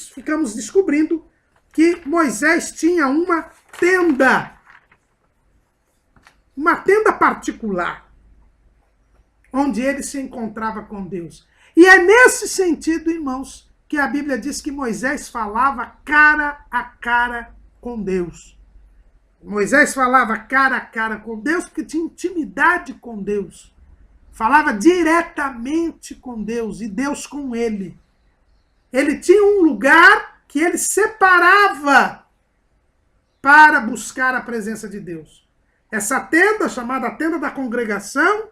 ficamos descobrindo que Moisés tinha uma tenda particular, onde ele se encontrava com Deus. E é nesse sentido, irmãos, que a Bíblia diz que Moisés falava cara a cara com Deus. Moisés falava cara a cara com Deus porque tinha intimidade com Deus. Falava diretamente com Deus e Deus com ele. Ele tinha um lugar que ele separava para buscar a presença de Deus. Essa tenda, chamada tenda da congregação,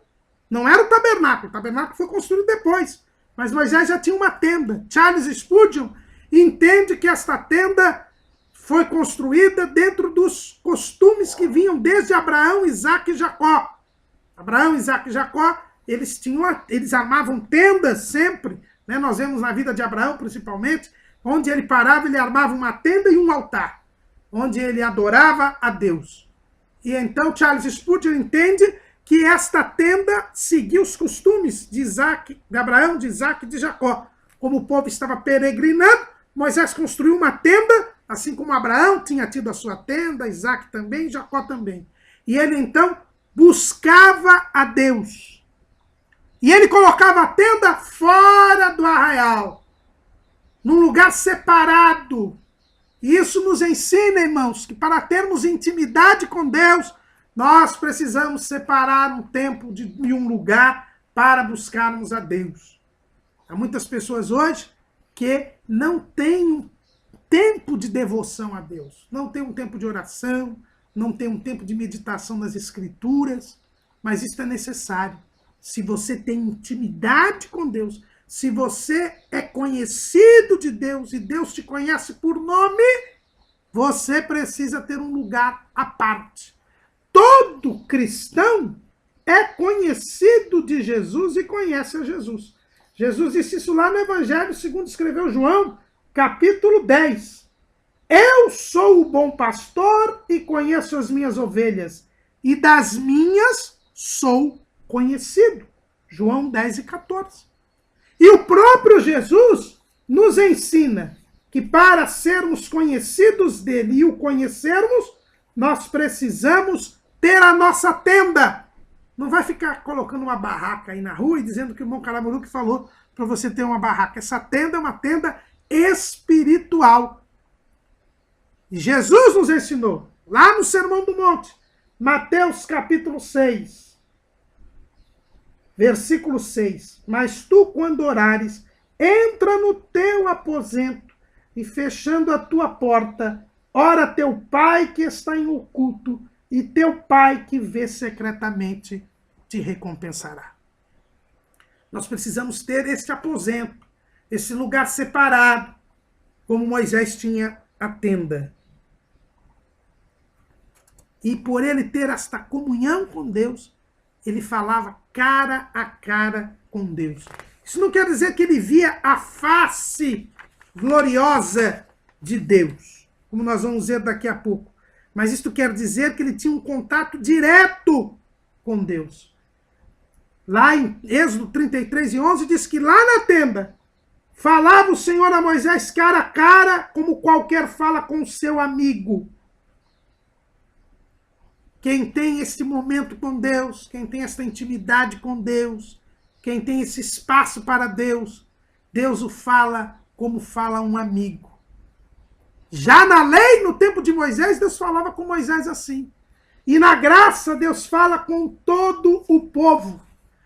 não era o tabernáculo foi construído depois. Mas Moisés já tinha uma tenda. Charles Spurgeon entende que esta tenda foi construída dentro dos costumes que vinham desde Abraão, Isaac e Jacó. Abraão, Isaac e Jacó, eles armavam tendas sempre, né? Nós vemos na vida de Abraão, principalmente, onde ele parava, ele armava uma tenda e um altar, onde ele adorava a Deus. E então Charles Spurgeon entende que esta tenda seguia os costumes de Abraão, de Isaac e de Jacó. Como o povo estava peregrinando, Moisés construiu uma tenda, assim como Abraão tinha tido a sua tenda, Isaac também, Jacó também. E ele então buscava a Deus. E ele colocava a tenda fora do arraial, num lugar separado. E isso nos ensina, irmãos, que para termos intimidade com Deus, nós precisamos separar um tempo e um lugar para buscarmos a Deus. Há muitas pessoas hoje que não têm um tempo de devoção a Deus, não têm um tempo de oração, não têm um tempo de meditação nas Escrituras, mas isso é necessário. Se você tem intimidade com Deus, se você é conhecido de Deus e Deus te conhece por nome, você precisa ter um lugar à parte. Todo cristão é conhecido de Jesus e conhece a Jesus. Jesus disse isso lá no Evangelho, segundo escreveu João, capítulo 10. Eu sou o bom pastor e conheço as minhas ovelhas, e das minhas sou conhecido. João 10 e 14. E o próprio Jesus nos ensina que para sermos conhecidos dele e o conhecermos, nós precisamos ter a nossa tenda. Não vai ficar colocando uma barraca aí na rua e dizendo que o irmão Calamuru que falou para você ter uma barraca. Essa tenda é uma tenda espiritual. E Jesus nos ensinou, lá no Sermão do Monte, Mateus capítulo 6, versículo 6. Mas tu, quando orares, entra no teu aposento e, fechando a tua porta, ora teu Pai que está em oculto, e teu Pai que vê secretamente te recompensará. Nós precisamos ter este aposento, esse lugar separado, como Moisés tinha a tenda. E por ele ter esta comunhão com Deus, ele falava cara a cara com Deus. Isso não quer dizer que ele via a face gloriosa de Deus, como nós vamos ver daqui a pouco. Mas isso quer dizer que ele tinha um contato direto com Deus. Lá em Êxodo 33:11 diz que lá na tenda falava o Senhor a Moisés cara a cara, como qualquer fala com o seu amigo. Quem tem esse momento com Deus, quem tem essa intimidade com Deus, quem tem esse espaço para Deus, Deus o fala como fala um amigo. Já na lei, no tempo de Moisés, Deus falava com Moisés assim. E na graça, Deus fala com todo o povo.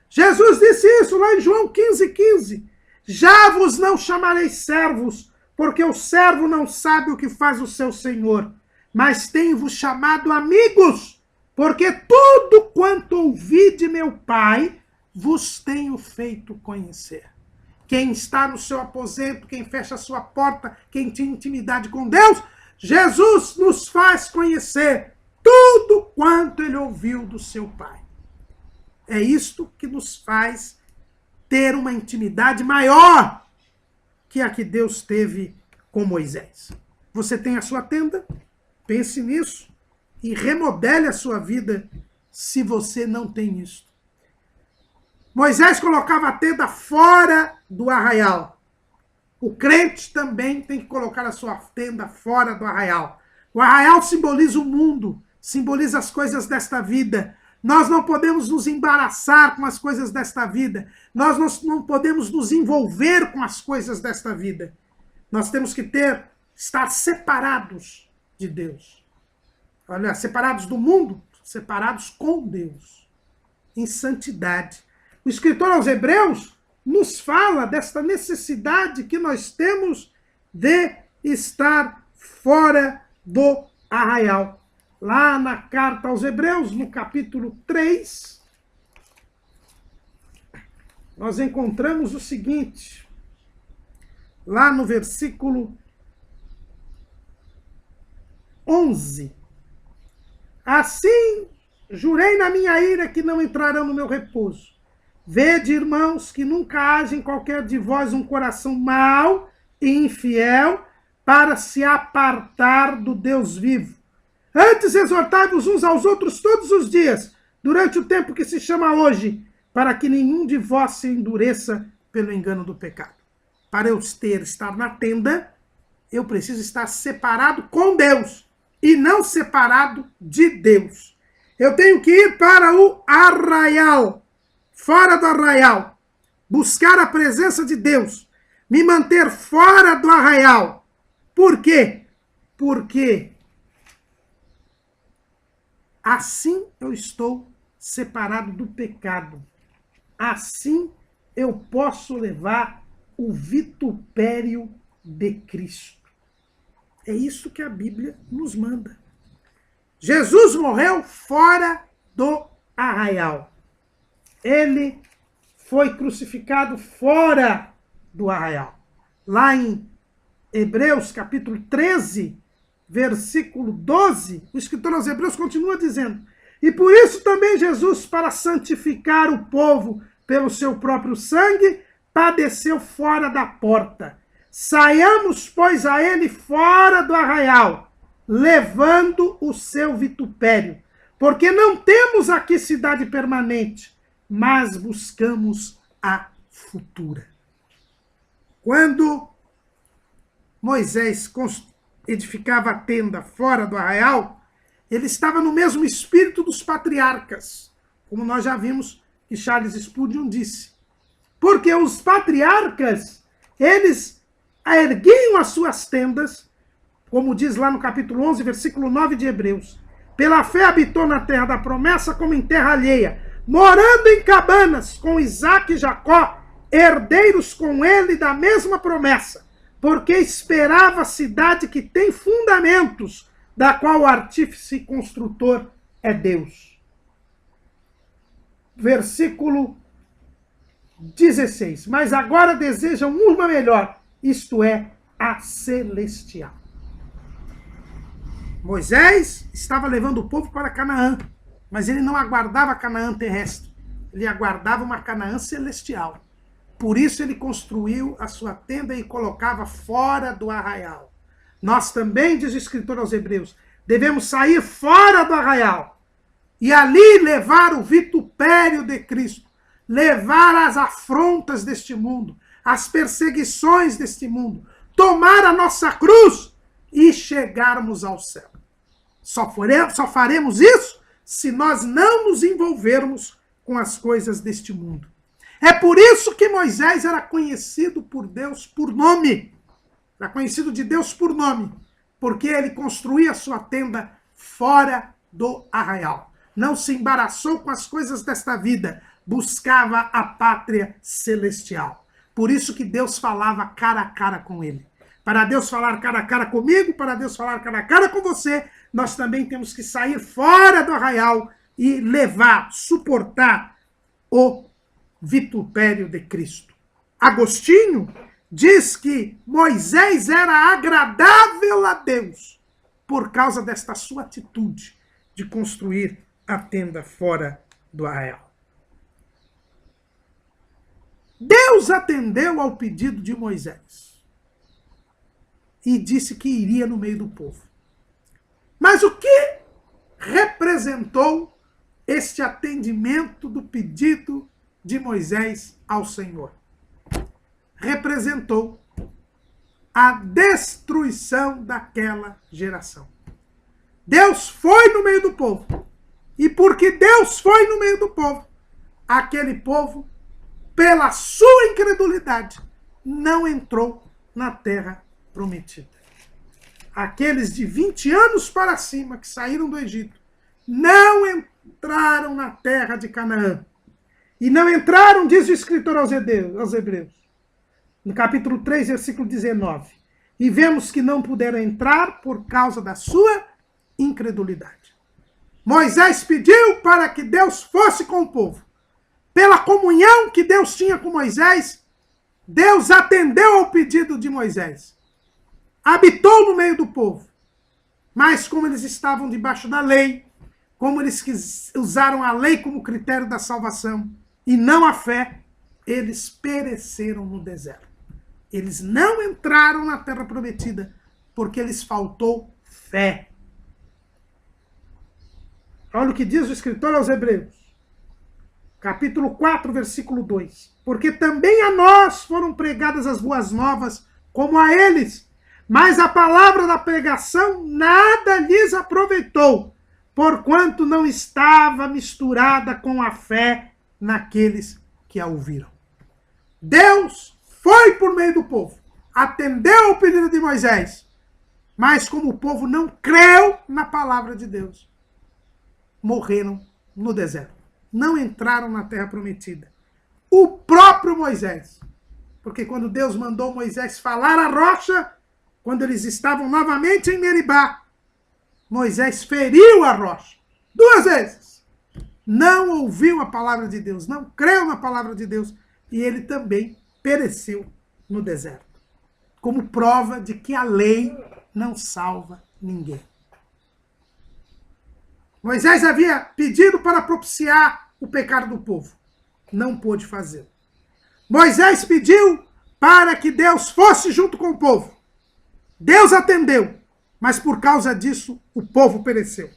Jesus disse isso lá em João 15:15. Já vos não chamarei servos, porque o servo não sabe o que faz o seu senhor, mas tenho-vos chamado amigos, porque tudo quanto ouvi de meu Pai, vos tenho feito conhecer. Quem está no seu aposento, quem fecha a sua porta, quem tem intimidade com Deus, Jesus nos faz conhecer tudo quanto ele ouviu do seu Pai. É isto que nos faz ter uma intimidade maior que a que Deus teve com Moisés. Você tem a sua tenda? Pense nisso e remodele a sua vida se você não tem isso. Moisés colocava a tenda fora do arraial. O crente também tem que colocar a sua tenda fora do arraial. O arraial simboliza o mundo, simboliza as coisas desta vida. Nós não podemos nos embaraçar com as coisas desta vida. Nós não podemos nos envolver com as coisas desta vida. Nós temos que estar separados de Deus. Olha, separados do mundo, separados com Deus, em santidade. O escritor aos Hebreus nos fala desta necessidade que nós temos de estar fora do arraial. Lá na carta aos Hebreus, no capítulo 3, nós encontramos o seguinte, lá no versículo 11. Assim, jurei na minha ira que não entrarão no meu repouso. Vede, irmãos, que nunca haja em qualquer de vós um coração mau e infiel para se apartar do Deus vivo. Antes exortai-vos uns aos outros todos os dias, durante o tempo que se chama hoje, para que nenhum de vós se endureça pelo engano do pecado. Para eu estar na tenda, eu preciso estar separado com Deus e não separado de Deus. Eu tenho que ir para o arraial, fora do arraial, buscar a presença de Deus, me manter fora do arraial. Por quê? Porque assim eu estou separado do pecado. Assim eu posso levar o vitupério de Cristo. É isso que a Bíblia nos manda. Jesus morreu fora do arraial. Ele foi crucificado fora do arraial. Lá em Hebreus, capítulo 13, versículo 12, o escritor aos Hebreus continua dizendo: e por isso também Jesus, para santificar o povo pelo seu próprio sangue, padeceu fora da porta. Saiamos, pois, a ele fora do arraial, levando o seu vitupério, porque não temos aqui cidade permanente, mas buscamos a futura. Quando Moisés edificava a tenda fora do arraial, ele estava no mesmo espírito dos patriarcas, como nós já vimos que Charles Spurgeon disse. Porque os patriarcas, eles erguiam as suas tendas, como diz lá no capítulo 11, versículo 9 de Hebreus. Pela fé habitou na terra da promessa como em terra alheia, morando em cabanas com Isaque e Jacó, herdeiros com ele da mesma promessa, porque esperava a cidade que tem fundamentos, da qual o artífice e construtor é Deus. Versículo 16. Mas agora desejam uma melhor, isto é, a celestial. Moisés estava levando o povo para Canaã, mas ele não aguardava Canaã terrestre, ele aguardava uma Canaã celestial. Por isso ele construiu a sua tenda e colocava fora do arraial. Nós também, diz o escritor aos Hebreus, devemos sair fora do arraial e ali levar o vitupério de Cristo, levar as afrontas deste mundo, as perseguições deste mundo, tomar a nossa cruz e chegarmos ao céu. Só faremos isso se nós não nos envolvermos com as coisas deste mundo. É por isso que Moisés era conhecido por Deus por nome. Era conhecido de Deus por nome, porque ele construía sua tenda fora do arraial. Não se embaraçou com as coisas desta vida, buscava a pátria celestial. Por isso que Deus falava cara a cara com ele. Para Deus falar cara a cara comigo, para Deus falar cara a cara com você, nós também temos que sair fora do arraial e levar, suportar o vitupério de Cristo. Agostinho diz que Moisés era agradável a Deus por causa desta sua atitude de construir a tenda fora do arraial. Deus atendeu ao pedido de Moisés e disse que iria no meio do povo. Mas o que representou este atendimento do pedido de Moisés ao Senhor? Representou a destruição daquela geração. Deus foi no meio do povo. E porque Deus foi no meio do povo, aquele povo, pela sua incredulidade, não entrou na terra prometida. Aqueles de 20 anos para cima que saíram do Egito não entraram na terra de Canaã. E não entraram, diz o escritor aos Hebreus, no capítulo 3, versículo 19. E vemos que não puderam entrar por causa da sua incredulidade. Moisés pediu para que Deus fosse com o povo. Pela comunhão que Deus tinha com Moisés, Deus atendeu ao pedido de Moisés. Habitou no meio do povo. Mas como eles estavam debaixo da lei, como eles usaram a lei como critério da salvação e não a fé, eles pereceram no deserto. Eles não entraram na terra prometida porque lhes faltou fé. Olha o que diz o escritor aos Hebreus. Capítulo 4, versículo 2. Porque também a nós foram pregadas as boas novas, como a eles. Mas a palavra da pregação nada lhes aproveitou, porquanto não estava misturada com a fé naqueles que a ouviram. Deus foi por meio do povo, atendeu ao pedido de Moisés, mas como o povo não creu na palavra de Deus, morreram no deserto. Não entraram na terra prometida. O próprio Moisés, porque quando Deus mandou Moisés falar à rocha, quando eles estavam novamente em Meribá, Moisés feriu a rocha 2 vezes. Não ouviu a palavra de Deus, não creu na palavra de Deus, e ele também pereceu no deserto. Como prova de que a lei não salva ninguém. Moisés havia pedido para propiciar o pecado do povo. Não pôde fazer. Moisés pediu para que Deus fosse junto com o povo. Deus atendeu, mas por causa disso o povo pereceu.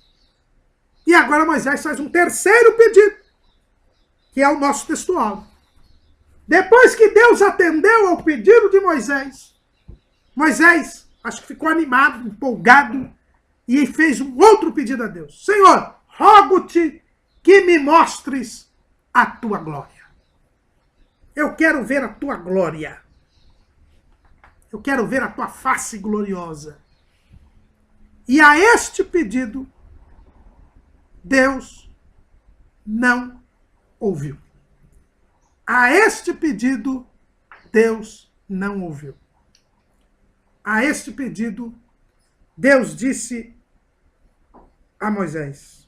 E agora Moisés faz um terceiro pedido, que é o nosso textual. Depois que Deus atendeu ao pedido de Moisés, Moisés, acho que ficou animado, empolgado, e fez um outro pedido a Deus. Senhor, rogo-te que me mostres a tua glória. Eu quero ver a tua glória. Eu quero ver a tua face gloriosa. E a este pedido, Deus não ouviu. A este pedido, Deus não ouviu. A este pedido, Deus disse a Moisés: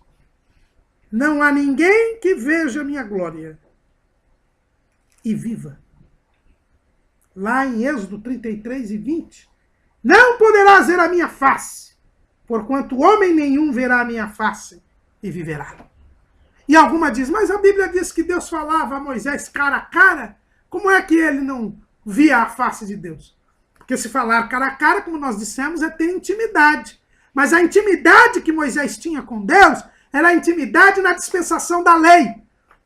não há ninguém que veja a minha glória e viva. Lá em Êxodo 33:20, não poderás ver a minha face, porquanto homem nenhum verá a minha face e viverá. E alguma diz, mas a Bíblia diz que Deus falava a Moisés cara a cara, como é que ele não via a face de Deus? Porque se falar cara a cara, como nós dissemos, é ter intimidade. Mas a intimidade que Moisés tinha com Deus era a intimidade na dispensação da lei.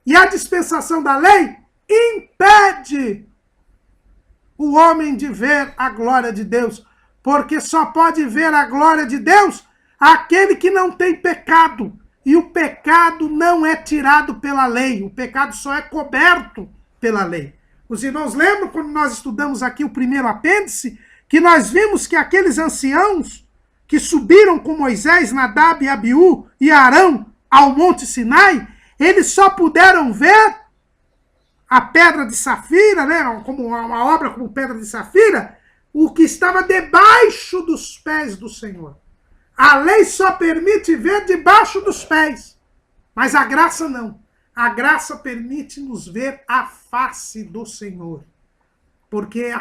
E a dispensação da lei impede o homem de ver a glória de Deus, porque só pode ver a glória de Deus aquele que não tem pecado. E o pecado não é tirado pela lei, o pecado só é coberto pela lei. Os irmãos lembram quando nós estudamos aqui o primeiro apêndice, que nós vimos que aqueles anciãos que subiram com Moisés, Nadab e Abiú e Arão ao Monte Sinai, eles só puderam ver a pedra de safira, né, como uma obra como pedra de safira, o que estava debaixo dos pés do Senhor. A lei só permite ver debaixo dos pés, mas a graça não. A graça permite nos ver a face do Senhor, porque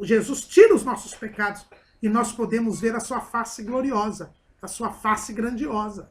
Jesus tira os nossos pecados e nós podemos ver a sua face gloriosa, a sua face grandiosa.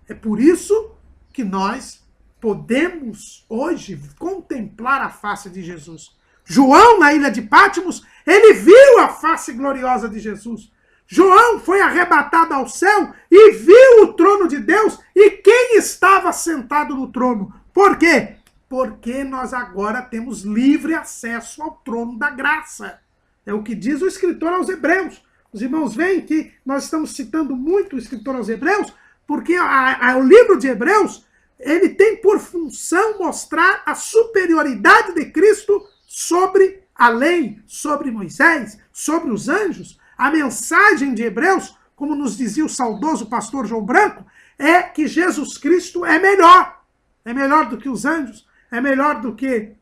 É por isso que nós podemos hoje contemplar a face de Jesus. João, na ilha de Patmos, ele viu a face gloriosa de Jesus. João foi arrebatado ao céu e viu o trono de Deus e quem estava sentado no trono. Por quê? Porque nós agora temos livre acesso ao trono da graça. É o que diz o escritor aos Hebreus. Os irmãos veem que nós estamos citando muito o escritor aos Hebreus, porque o livro de Hebreus ele tem por função mostrar a superioridade de Cristo sobre a lei, sobre Moisés, sobre os anjos. A mensagem de Hebreus, como nos dizia o saudoso pastor João Branco, é que Jesus Cristo é melhor. É melhor do que os anjos, é melhor do que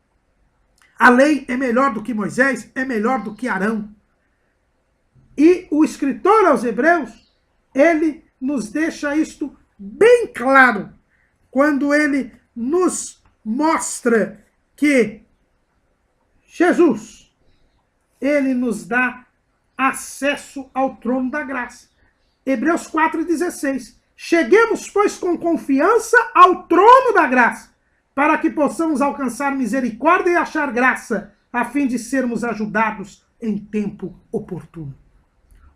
a lei, é melhor do que Moisés, é melhor do que Arão. E o escritor aos Hebreus, ele nos deixa isto bem claro, quando ele nos mostra que Jesus, ele nos dá acesso ao trono da graça. Hebreus 4,16. Cheguemos, pois, com confiança ao trono da graça, para que possamos alcançar misericórdia e achar graça, a fim de sermos ajudados em tempo oportuno.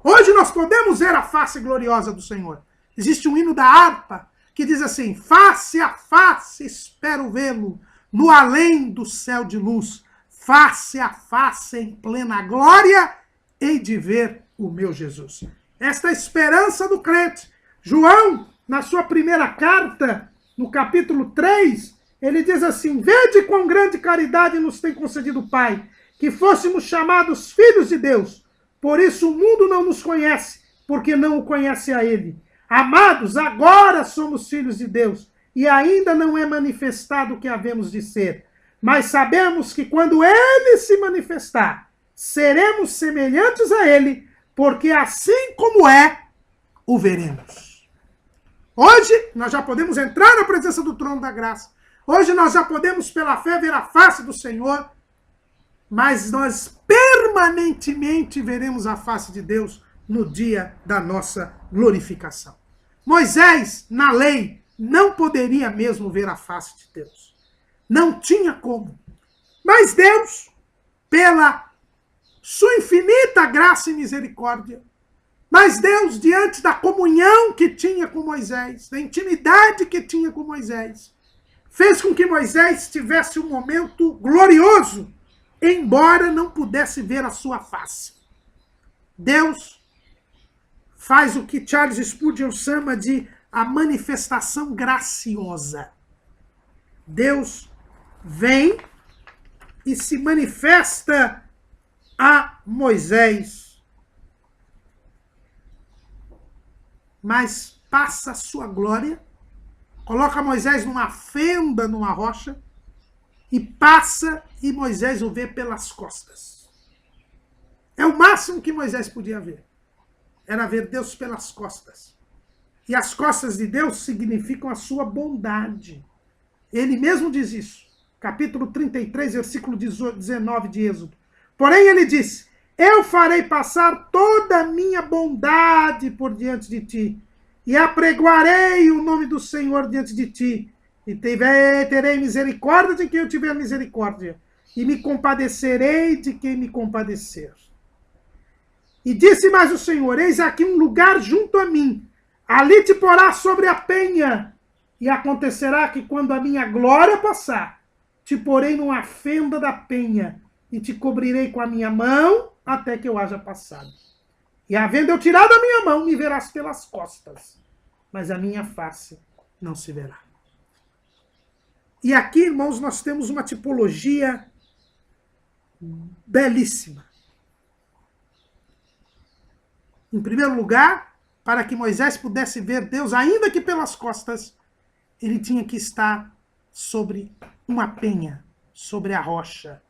Hoje nós podemos ver a face gloriosa do Senhor. Existe um hino da harpa que diz assim: face a face espero vê-lo, no além do céu de luz, face a face em plena glória, hei de ver o meu Jesus. Esta é a esperança do crente. João, na sua primeira carta, no capítulo 3, ele diz assim: vede quão grande caridade nos tem concedido o Pai, que fôssemos chamados filhos de Deus. Por isso o mundo não nos conhece, porque não o conhece a ele. Amados, agora somos filhos de Deus, e ainda não é manifestado o que havemos de ser. Mas sabemos que quando ele se manifestar, seremos semelhantes a ele, porque assim como é, o veremos. Hoje, nós já podemos entrar na presença do trono da graça. Hoje, nós já podemos, pela fé, ver a face do Senhor. Mas nós permanentemente veremos a face de Deus no dia da nossa glorificação. Moisés, na lei, não poderia mesmo ver a face de Deus. Não tinha como. Mas Deus, pela sua infinita graça e misericórdia, mas Deus, diante da comunhão que tinha com Moisés, da intimidade que tinha com Moisés, fez com que Moisés tivesse um momento glorioso, embora não pudesse ver a sua face. Deus faz o que Charles Spurgeon chama de a manifestação graciosa. Deus vem e se manifesta a Moisés. Mas passa a sua glória, coloca Moisés numa fenda, numa rocha, e passa e Moisés o vê pelas costas. É o máximo que Moisés podia ver. Era ver Deus pelas costas. E as costas de Deus significam a sua bondade. Ele mesmo diz isso. Capítulo 33, versículo 19 de Êxodo. Porém ele disse, eu farei passar toda a minha bondade por diante de ti, e apregoarei o nome do Senhor diante de ti, e terei misericórdia de quem eu tiver misericórdia, e me compadecerei de quem me compadecer. E disse mais o Senhor, eis aqui um lugar junto a mim, ali te porás sobre a penha, e acontecerá que quando a minha glória passar, te porei numa fenda da penha, e te cobrirei com a minha mão, até que eu haja passado. E havendo eu tirado a minha mão, me verás pelas costas, mas a minha face não se verá. E aqui, irmãos, nós temos uma tipologia belíssima. Em primeiro lugar, para que Moisés pudesse ver Deus, ainda que pelas costas, ele tinha que estar sobre uma penha, sobre a rocha.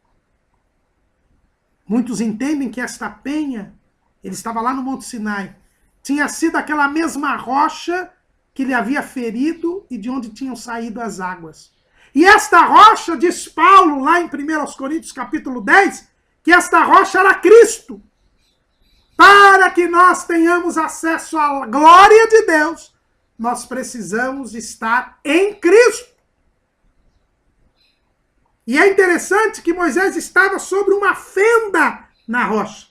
Muitos entendem que esta penha, ele estava lá no Monte Sinai, tinha sido aquela mesma rocha que lhe havia ferido e de onde tinham saído as águas. E esta rocha, diz Paulo, lá em 1 Coríntios capítulo 10, que esta rocha era Cristo. Para que nós tenhamos acesso à glória de Deus, nós precisamos estar em Cristo. E é interessante que Moisés estava sobre uma fenda na rocha.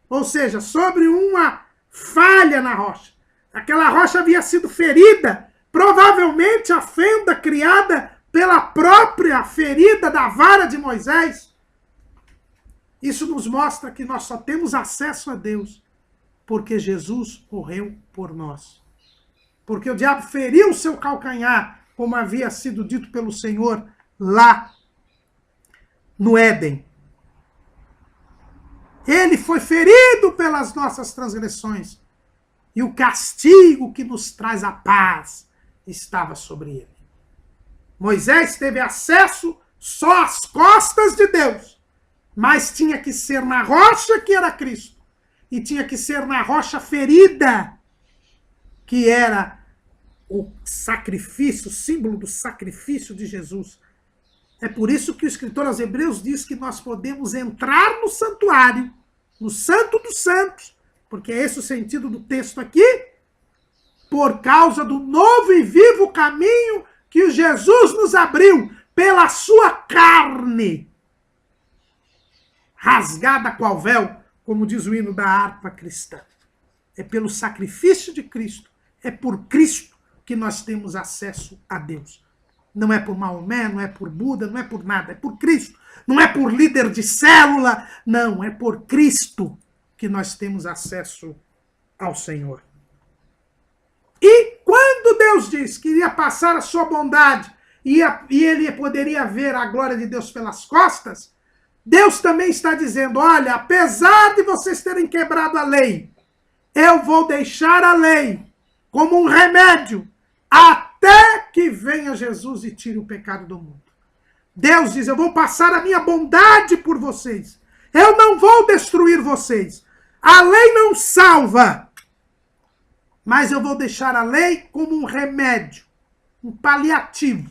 Ou seja, sobre uma falha na rocha. Aquela rocha havia sido ferida. Provavelmente a fenda criada pela própria ferida da vara de Moisés. Isso nos mostra que nós só temos acesso a Deus porque Jesus morreu por nós. Porque o diabo feriu o seu calcanhar, como havia sido dito pelo Senhor lá no Éden. Ele foi ferido pelas nossas transgressões. E o castigo que nos traz a paz estava sobre ele. Moisés teve acesso só às costas de Deus. Mas tinha que ser na rocha que era Cristo. E tinha que ser na rocha ferida, que era o sacrifício, o símbolo do sacrifício de Jesus. É por isso que o escritor aos Hebreus diz que nós podemos entrar no santuário, no Santo dos Santos, porque é esse o sentido do texto aqui, por causa do novo e vivo caminho que Jesus nos abriu pela sua carne, rasgada qual véu, como diz o hino da harpa cristã. É pelo sacrifício de Cristo, é por Cristo que nós temos acesso a Deus. Não é por Maomé, não é por Buda, não é por nada, é por Cristo. Não é por líder de célula, não, é por Cristo que nós temos acesso ao Senhor. E quando Deus diz que iria passar a sua bondade e ele poderia ver a glória de Deus pelas costas, Deus também está dizendo, olha, apesar de vocês terem quebrado a lei, eu vou deixar a lei como um remédio até que venha Jesus e tire o pecado do mundo. Deus diz, eu vou passar a minha bondade por vocês. Eu não vou destruir vocês. A lei não salva. Mas eu vou deixar a lei como um remédio, um paliativo,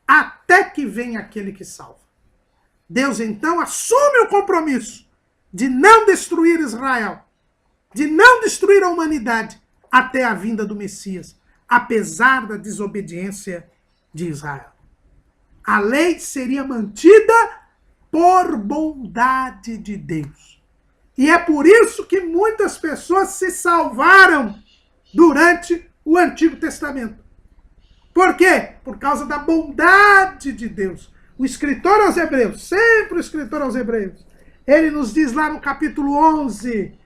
até que venha aquele que salva. Deus, então, assume o compromisso de não destruir Israel, de não destruir a humanidade até a vinda do Messias, apesar da desobediência de Israel. A lei seria mantida por bondade de Deus. E é por isso que muitas pessoas se salvaram durante o Antigo Testamento. Por quê? Por causa da bondade de Deus. O escritor aos Hebreus, sempre o escritor aos Hebreus, ele nos diz lá no capítulo 11,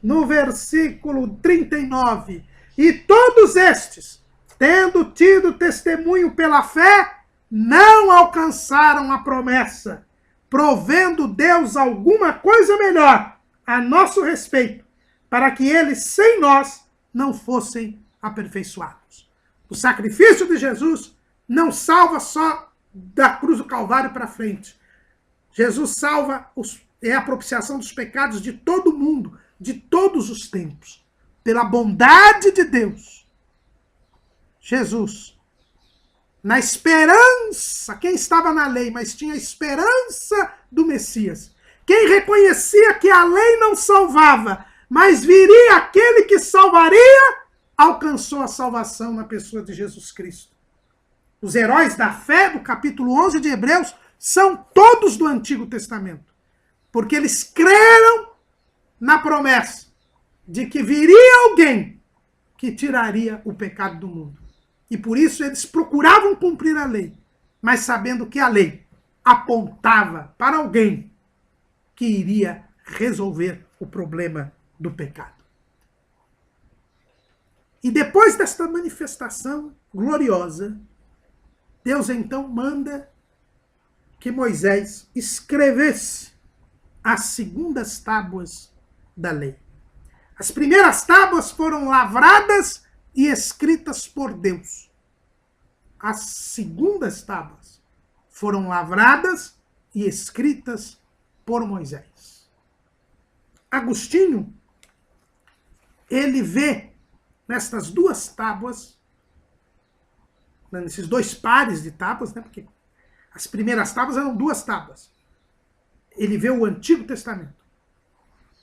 no versículo 39, e todos estes, tendo tido testemunho pela fé, não alcançaram a promessa, provendo Deus alguma coisa melhor a nosso respeito, para que eles, sem nós, não fossem aperfeiçoados. O sacrifício de Jesus não salva só da cruz do Calvário para frente. Jesus salva, é a propiciação dos pecados de todo mundo, de todos os tempos. Pela bondade de Deus, Jesus, na esperança, quem estava na lei, mas tinha a esperança do Messias, quem reconhecia que a lei não salvava, mas viria aquele que salvaria, alcançou a salvação na pessoa de Jesus Cristo. Os heróis da fé, do capítulo 11 de Hebreus, são todos do Antigo Testamento, porque eles creram na promessa de que viria alguém que tiraria o pecado do mundo. E por isso eles procuravam cumprir a lei, mas sabendo que a lei apontava para alguém que iria resolver o problema do pecado. E depois desta manifestação gloriosa, Deus então manda que Moisés escrevesse as segundas tábuas da lei. As primeiras tábuas foram lavradas e escritas por Deus. As segundas tábuas foram lavradas e escritas por Moisés. Agostinho, ele vê nestas duas tábuas, nesses dois pares de tábuas, né, porque as primeiras tábuas eram duas tábuas. Ele vê o Antigo Testamento.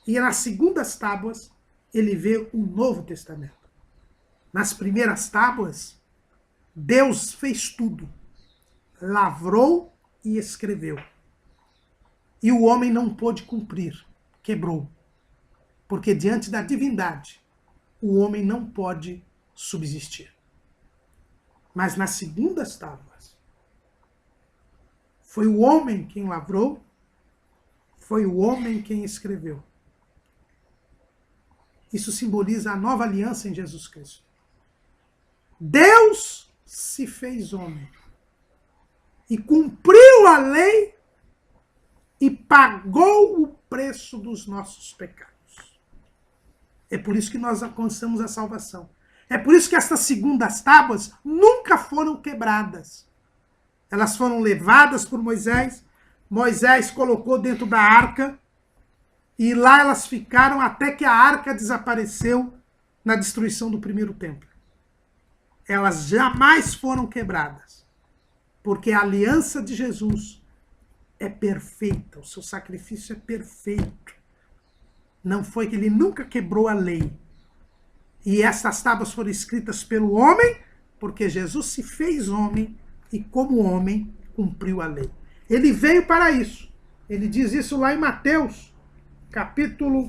E nas segundas tábuas, ele vê o Novo Testamento. Nas primeiras tábuas, Deus fez tudo. Lavrou e escreveu. E o homem não pôde cumprir. Quebrou. Porque diante da divindade, o homem não pode subsistir. Mas nas segundas tábuas, foi o homem quem lavrou, foi o homem quem escreveu. Isso simboliza a nova aliança em Jesus Cristo. Deus se fez homem e cumpriu a lei e pagou o preço dos nossos pecados. É por isso que nós alcançamos a salvação. É por isso que estas segundas tábuas nunca foram quebradas. Elas foram levadas por Moisés. Moisés colocou dentro da arca e lá elas ficaram até que a arca desapareceu na destruição do primeiro templo. Elas jamais foram quebradas, porque a aliança de Jesus é perfeita, o seu sacrifício é perfeito. Não foi que ele nunca quebrou a lei. E essas tábuas foram escritas pelo homem, porque Jesus se fez homem e como homem cumpriu a lei. Ele veio para isso. Ele diz isso lá em Mateus, capítulo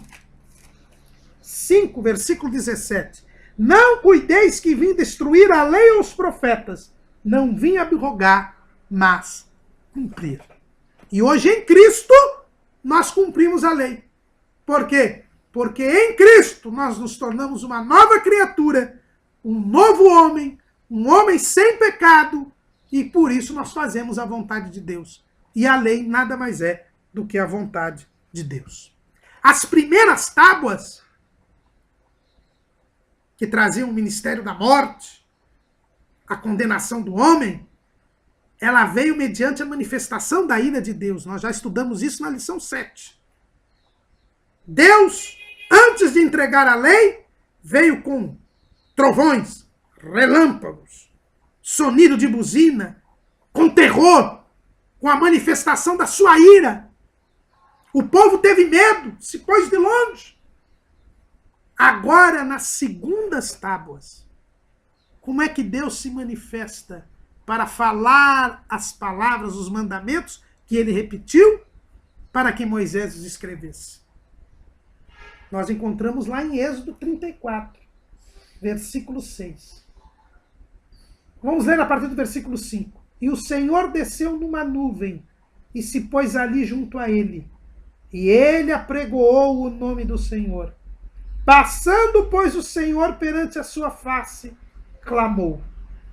5, versículo 17. Não cuideis que vim destruir a lei ou os profetas. Não vim abrogar, mas cumprir. E hoje em Cristo nós cumprimos a lei. Por quê? Porque em Cristo nós nos tornamos uma nova criatura, um novo homem, um homem sem pecado, e por isso nós fazemos a vontade de Deus. E a lei nada mais é do que a vontade de Deus. As primeiras tábuas, que traziam o ministério da morte, a condenação do homem, ela veio mediante a manifestação da ira de Deus. Nós já estudamos isso na lição 7. Deus, antes de entregar a lei, veio com trovões, relâmpagos, sonido de buzina, com terror, com a manifestação da sua ira. O povo teve medo, se pôs de longe. Agora, nas segundas tábuas, como é que Deus se manifesta para falar as palavras, os mandamentos que ele repetiu para que Moisés os escrevesse? Nós encontramos lá em Êxodo 34, versículo 6. Vamos ler a partir do versículo 5. E o Senhor desceu numa nuvem e se pôs ali junto a ele. E ele apregoou o nome do Senhor. Passando, pois, o Senhor perante a sua face, clamou: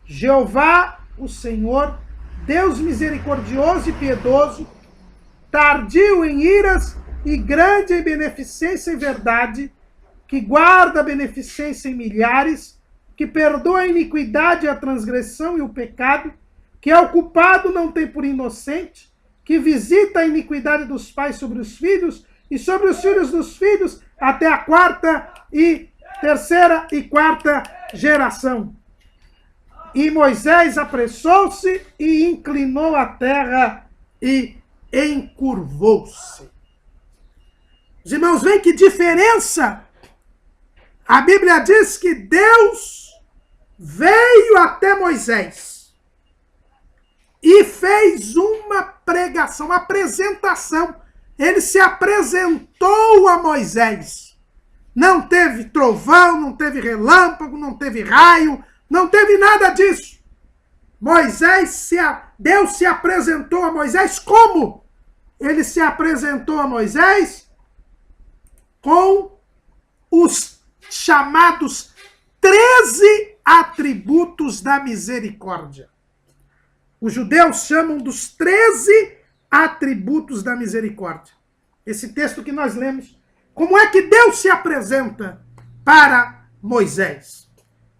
Jeová, o Senhor, Deus misericordioso e piedoso, tardio em iras e grande em beneficência e verdade, que guarda a beneficência em milhares, que perdoa a iniquidade, a transgressão e o pecado, que é o culpado não tem por inocente, que visita a iniquidade dos pais sobre os filhos e sobre os filhos dos filhos até a terceira e quarta geração. E Moisés apressou-se e inclinou a terra e encurvou-se. Os irmãos, veem que diferença? A Bíblia diz que Deus veio até Moisés e fez uma pregação, uma apresentação. Ele se apresentou a Moisés. Não teve trovão, não teve relâmpago, não teve raio, não teve nada disso. Deus se apresentou a Moisés como? Ele se apresentou a Moisés com os chamados 13 atributos da misericórdia. Os judeus chamam dos 13 atributos da misericórdia. Esse texto que nós lemos. Como é que Deus se apresenta para Moisés?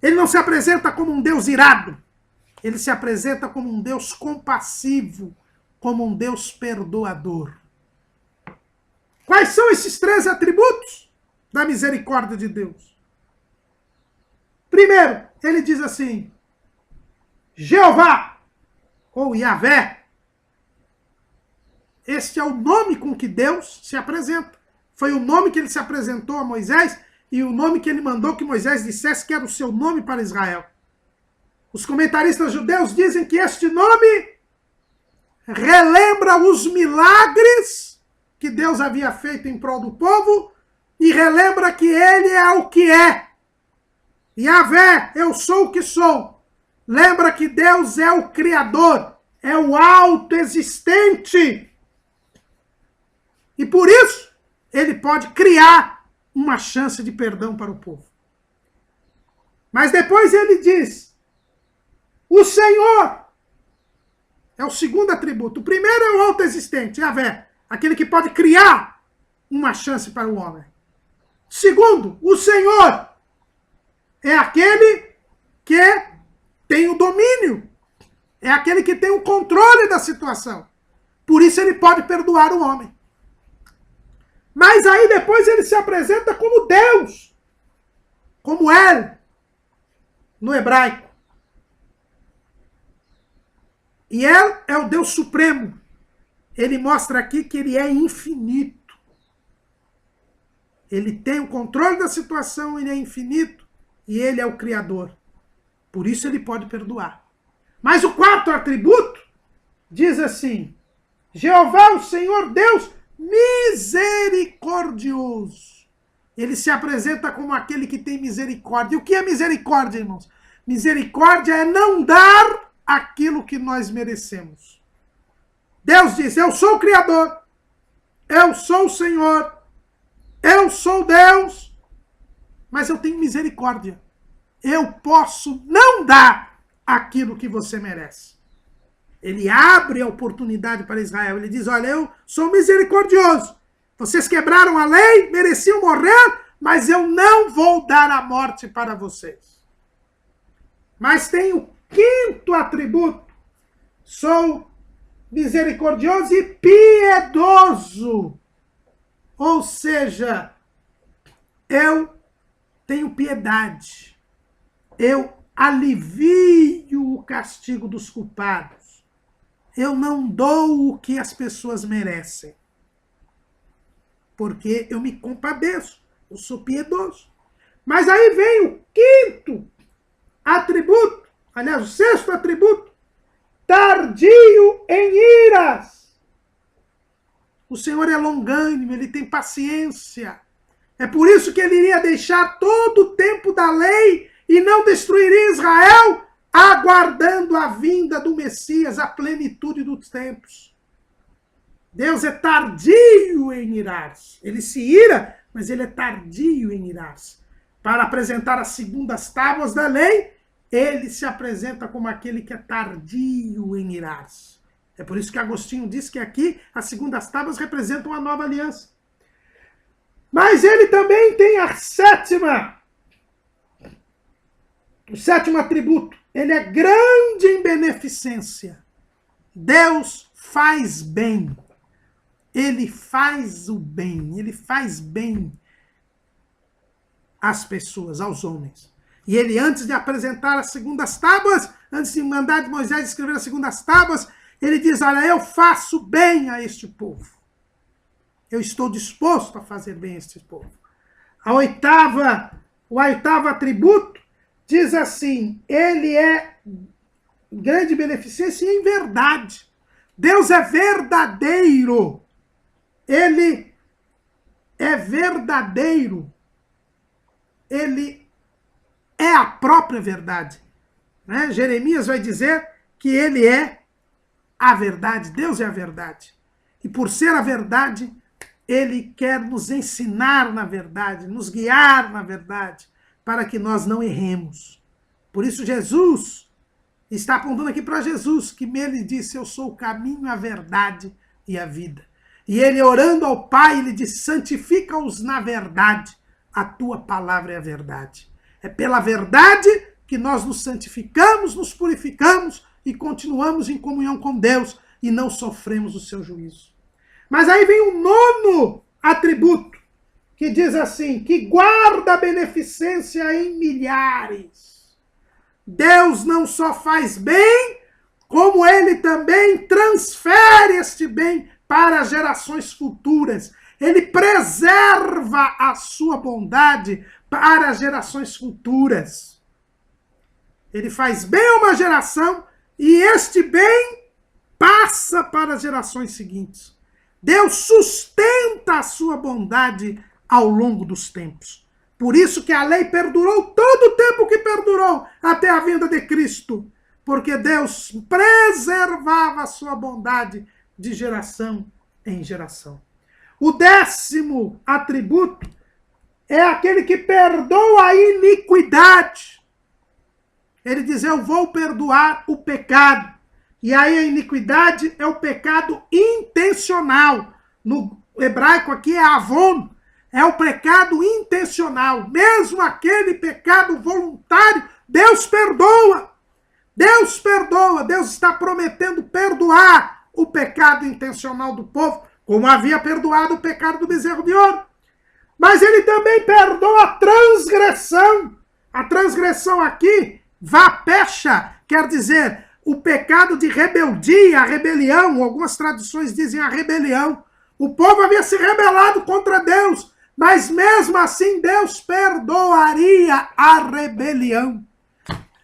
Ele não se apresenta como um Deus irado. Ele se apresenta como um Deus compassivo, como um Deus perdoador. Quais são esses 13 atributos da misericórdia de Deus? Primeiro, ele diz assim, Jeová, ou Yahvé. Este é o nome com que Deus se apresenta. Foi o nome que ele se apresentou a Moisés e o nome que ele mandou que Moisés dissesse que era o seu nome para Israel. Os comentaristas judeus dizem que este nome relembra os milagres que Deus havia feito em prol do povo e relembra que ele é o que é. Yahvé, eu sou o que sou. Lembra que Deus é o Criador, é o autoexistente. E por isso, ele pode criar uma chance de perdão para o povo. Mas depois ele diz, o Senhor é o segundo atributo. O primeiro é o autoexistente, Yahvé, aquele que pode criar uma chance para o homem. Segundo, o Senhor é aquele que tem o domínio, é aquele que tem o controle da situação. Por isso ele pode perdoar o homem. Mas aí depois ele se apresenta como Deus, como El, no hebraico. E El é o Deus supremo. Ele mostra aqui que ele é infinito. Ele tem o controle da situação, ele é infinito e ele é o Criador. Por isso ele pode perdoar. Mas o quarto atributo diz assim, Jeová, o Senhor Deus, misericordioso. Ele se apresenta como aquele que tem misericórdia. E o que é misericórdia, irmãos? Misericórdia é não dar aquilo que nós merecemos. Deus diz, eu sou o Criador, eu sou o Senhor, eu sou Deus, mas eu tenho misericórdia. Eu posso não dar aquilo que você merece. Ele abre a oportunidade para Israel. Ele diz, olha, eu sou misericordioso. Vocês quebraram a lei, mereciam morrer, mas eu não vou dar a morte para vocês. Mas tem o quinto atributo. Sou misericordioso e piedoso. Ou seja, eu tenho piedade. Eu alivio o castigo dos culpados. Eu não dou o que as pessoas merecem. Porque eu me compadeço. Eu sou piedoso. Mas aí vem o quinto atributo. Aliás, o sexto atributo. Tardio em iras. O Senhor é longânimo, ele tem paciência. É por isso que ele iria deixar todo o tempo da lei e não destruiria Israel, aguardando a vinda do Messias, a plenitude dos tempos. Deus é tardio em irar-se. Ele se ira, mas ele é tardio em irar-se. Para apresentar as segundas tábuas da lei, ele se apresenta como aquele que é tardio em irar-se. É por isso que Agostinho diz que aqui as segundas tábuas representam a nova aliança. Mas ele também tem o sétimo atributo. Ele é grande em beneficência. Deus faz bem. Ele faz o bem. Ele faz bem às pessoas, aos homens. E ele, antes de apresentar as segundas tábuas, antes de mandar de Moisés escrever as segundas tábuas, ele diz, olha, eu faço bem a este povo. Eu estou disposto a fazer bem a este povo. O oitavo atributo diz assim, ele é grande beneficência em verdade. Deus é verdadeiro. Ele é verdadeiro. Ele é a própria verdade. Né? Jeremias vai dizer que ele é a verdade. Deus é a verdade. E por ser a verdade, ele quer nos ensinar na verdade, nos guiar na verdade, para que nós não erremos. Por isso Jesus está apontando aqui para Jesus, que ele disse, eu sou o caminho, a verdade e a vida. E ele orando ao Pai, ele diz, santifica-os na verdade, a tua palavra é a verdade. É pela verdade que nós nos santificamos, nos purificamos e continuamos em comunhão com Deus e não sofremos o seu juízo. Mas aí vem o nono atributo, que diz assim, que guarda a beneficência em milhares. Deus não só faz bem, como ele também transfere este bem para gerações futuras. Ele preserva a sua bondade para gerações futuras. Ele faz bem a uma geração e este bem passa para as gerações seguintes. Deus sustenta a sua bondade ao longo dos tempos. Por isso que a lei perdurou todo o tempo que perdurou até a vinda de Cristo. Porque Deus preservava a sua bondade de geração em geração. O décimo atributo é aquele que perdoa a iniquidade. Ele diz, eu vou perdoar o pecado. E aí a iniquidade é o pecado intencional. No hebraico aqui é avon. É o pecado intencional. Mesmo aquele pecado voluntário, Deus perdoa. Deus perdoa. Deus está prometendo perdoar o pecado intencional do povo, como havia perdoado o pecado do bezerro de ouro. Mas ele também perdoa a transgressão. A transgressão aqui, vapecha, quer dizer, o pecado de rebeldia, a rebelião, algumas traduções dizem a rebelião. O povo havia se rebelado contra Deus, mas mesmo assim Deus perdoaria a rebelião.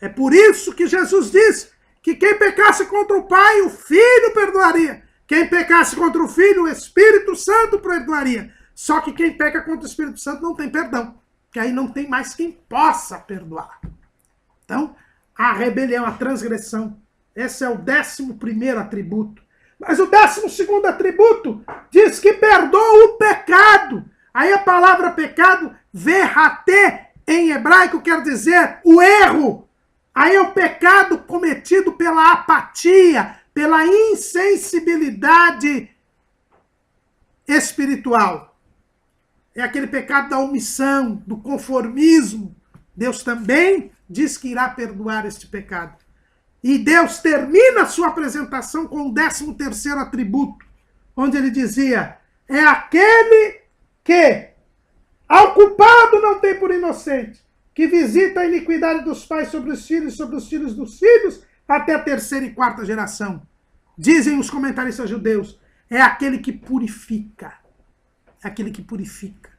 É por isso que Jesus diz que quem pecasse contra o Pai, o Filho perdoaria. Quem pecasse contra o Filho, o Espírito Santo perdoaria. Só que quem peca contra o Espírito Santo não tem perdão, que aí não tem mais quem possa perdoar. Então, a rebelião, a transgressão, esse é o 11º atributo. Mas o 12º atributo diz que perdoa o pecado. Aí a palavra pecado, verraté, em hebraico quer dizer o erro. Aí é o pecado cometido pela apatia, pela insensibilidade espiritual. É aquele pecado da omissão, do conformismo. Deus também diz que irá perdoar este pecado. E Deus termina a sua apresentação com o 13º atributo, onde ele dizia, é aquele que, ao culpado não tem por inocente, que visita a iniquidade dos pais sobre os filhos dos filhos, até a 3ª e 4ª geração. Dizem os comentaristas judeus, é aquele que purifica. É aquele que purifica.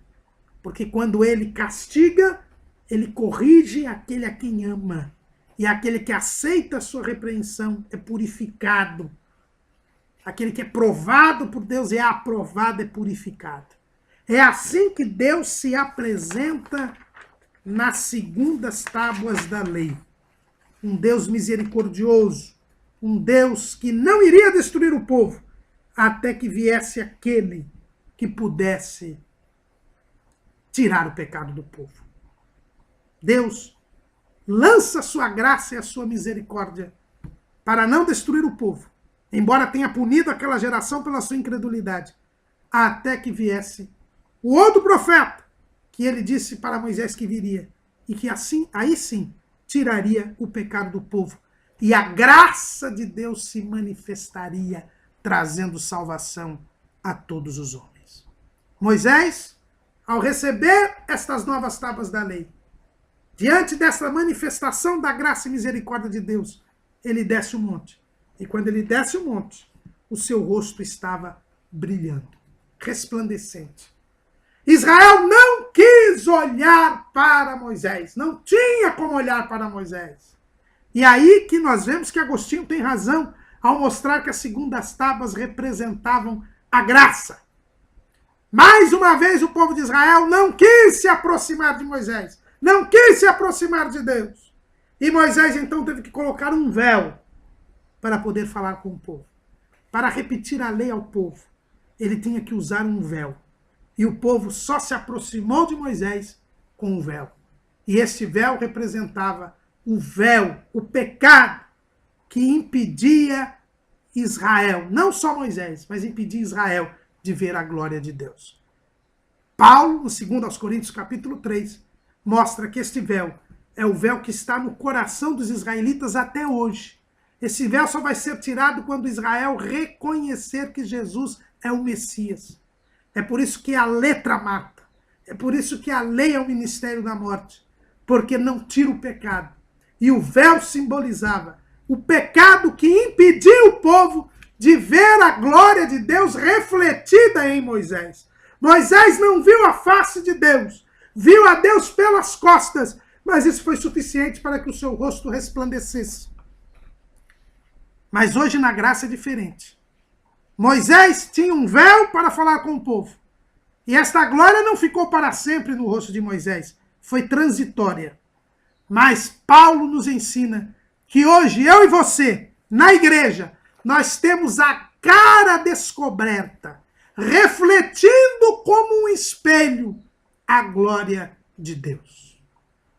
Porque quando ele castiga, ele corrige aquele a quem ama. E aquele que aceita a sua repreensão é purificado. Aquele que é provado por Deus é aprovado, é purificado. É assim que Deus se apresenta nas segundas tábuas da lei. Um Deus misericordioso, um Deus que não iria destruir o povo, até que viesse aquele que pudesse tirar o pecado do povo. Deus lança a sua graça e a sua misericórdia para não destruir o povo, embora tenha punido aquela geração pela sua incredulidade, até que viesse o outro profeta, que ele disse para Moisés que viria, e que assim, aí sim, tiraria o pecado do povo, e a graça de Deus se manifestaria, trazendo salvação a todos os homens. Moisés, ao receber estas novas tábuas da lei, diante dessa manifestação da graça e misericórdia de Deus, ele desce o monte. E quando ele desce o monte, o seu rosto estava brilhando, resplandecente. Israel não quis olhar para Moisés, não tinha como olhar para Moisés. E aí que nós vemos que Agostinho tem razão ao mostrar que as segundas tábuas representavam a graça. Mais uma vez o povo de Israel não quis se aproximar de Moisés, não quis se aproximar de Deus. E Moisés então teve que colocar um véu para poder falar com o povo. Para repetir a lei ao povo, ele tinha que usar um véu. E o povo só se aproximou de Moisés com o véu. E este véu representava o véu, o pecado que impedia Israel, não só Moisés, mas impedia Israel de ver a glória de Deus. Paulo, no 2 Coríntios capítulo 3, mostra que este véu é o véu que está no coração dos israelitas até hoje. Esse véu só vai ser tirado quando Israel reconhecer que Jesus é o Messias. É por isso que a letra mata. É por isso que a lei é o ministério da morte. Porque não tira o pecado. E o véu simbolizava o pecado que impediu o povo de ver a glória de Deus refletida em Moisés. Moisés não viu a face de Deus. Viu a Deus pelas costas. Mas isso foi suficiente para que o seu rosto resplandecesse. Mas hoje na graça é diferente. Moisés tinha um véu para falar com o povo. E esta glória não ficou para sempre no rosto de Moisés. Foi transitória. Mas Paulo nos ensina que hoje eu e você, na igreja, nós temos a cara descoberta, refletindo como um espelho a glória de Deus.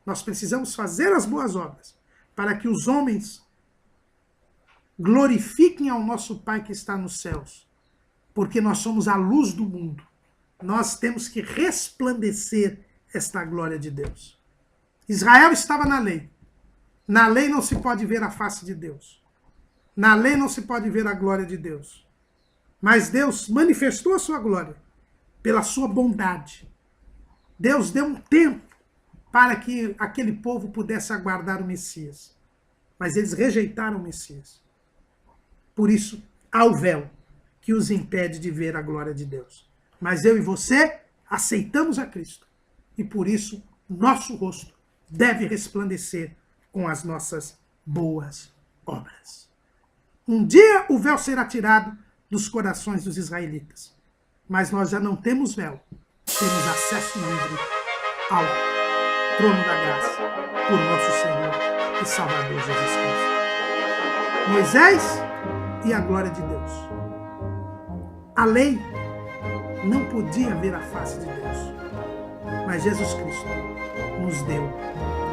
Nós precisamos fazer as boas obras para que os homens glorifiquem ao nosso Pai que está nos céus, porque nós somos a luz do mundo. Nós temos que resplandecer esta glória de Deus. Israel estava na lei. Na lei não se pode ver a face de Deus. Na lei não se pode ver a glória de Deus. Mas Deus manifestou a sua glória pela sua bondade. Deus deu um tempo para que aquele povo pudesse aguardar o Messias. Mas eles rejeitaram o Messias. Por isso, há o véu que os impede de ver a glória de Deus. Mas eu e você aceitamos a Cristo. E por isso, nosso rosto deve resplandecer com as nossas boas obras. Um dia o véu será tirado dos corações dos israelitas. Mas nós já não temos véu. Temos acesso livre ao trono da graça por nosso Senhor e Salvador Jesus Cristo. Moisés e a glória de Deus. A lei não podia ver a face de Deus, mas Jesus Cristo nos deu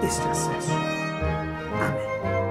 este acesso. Amém.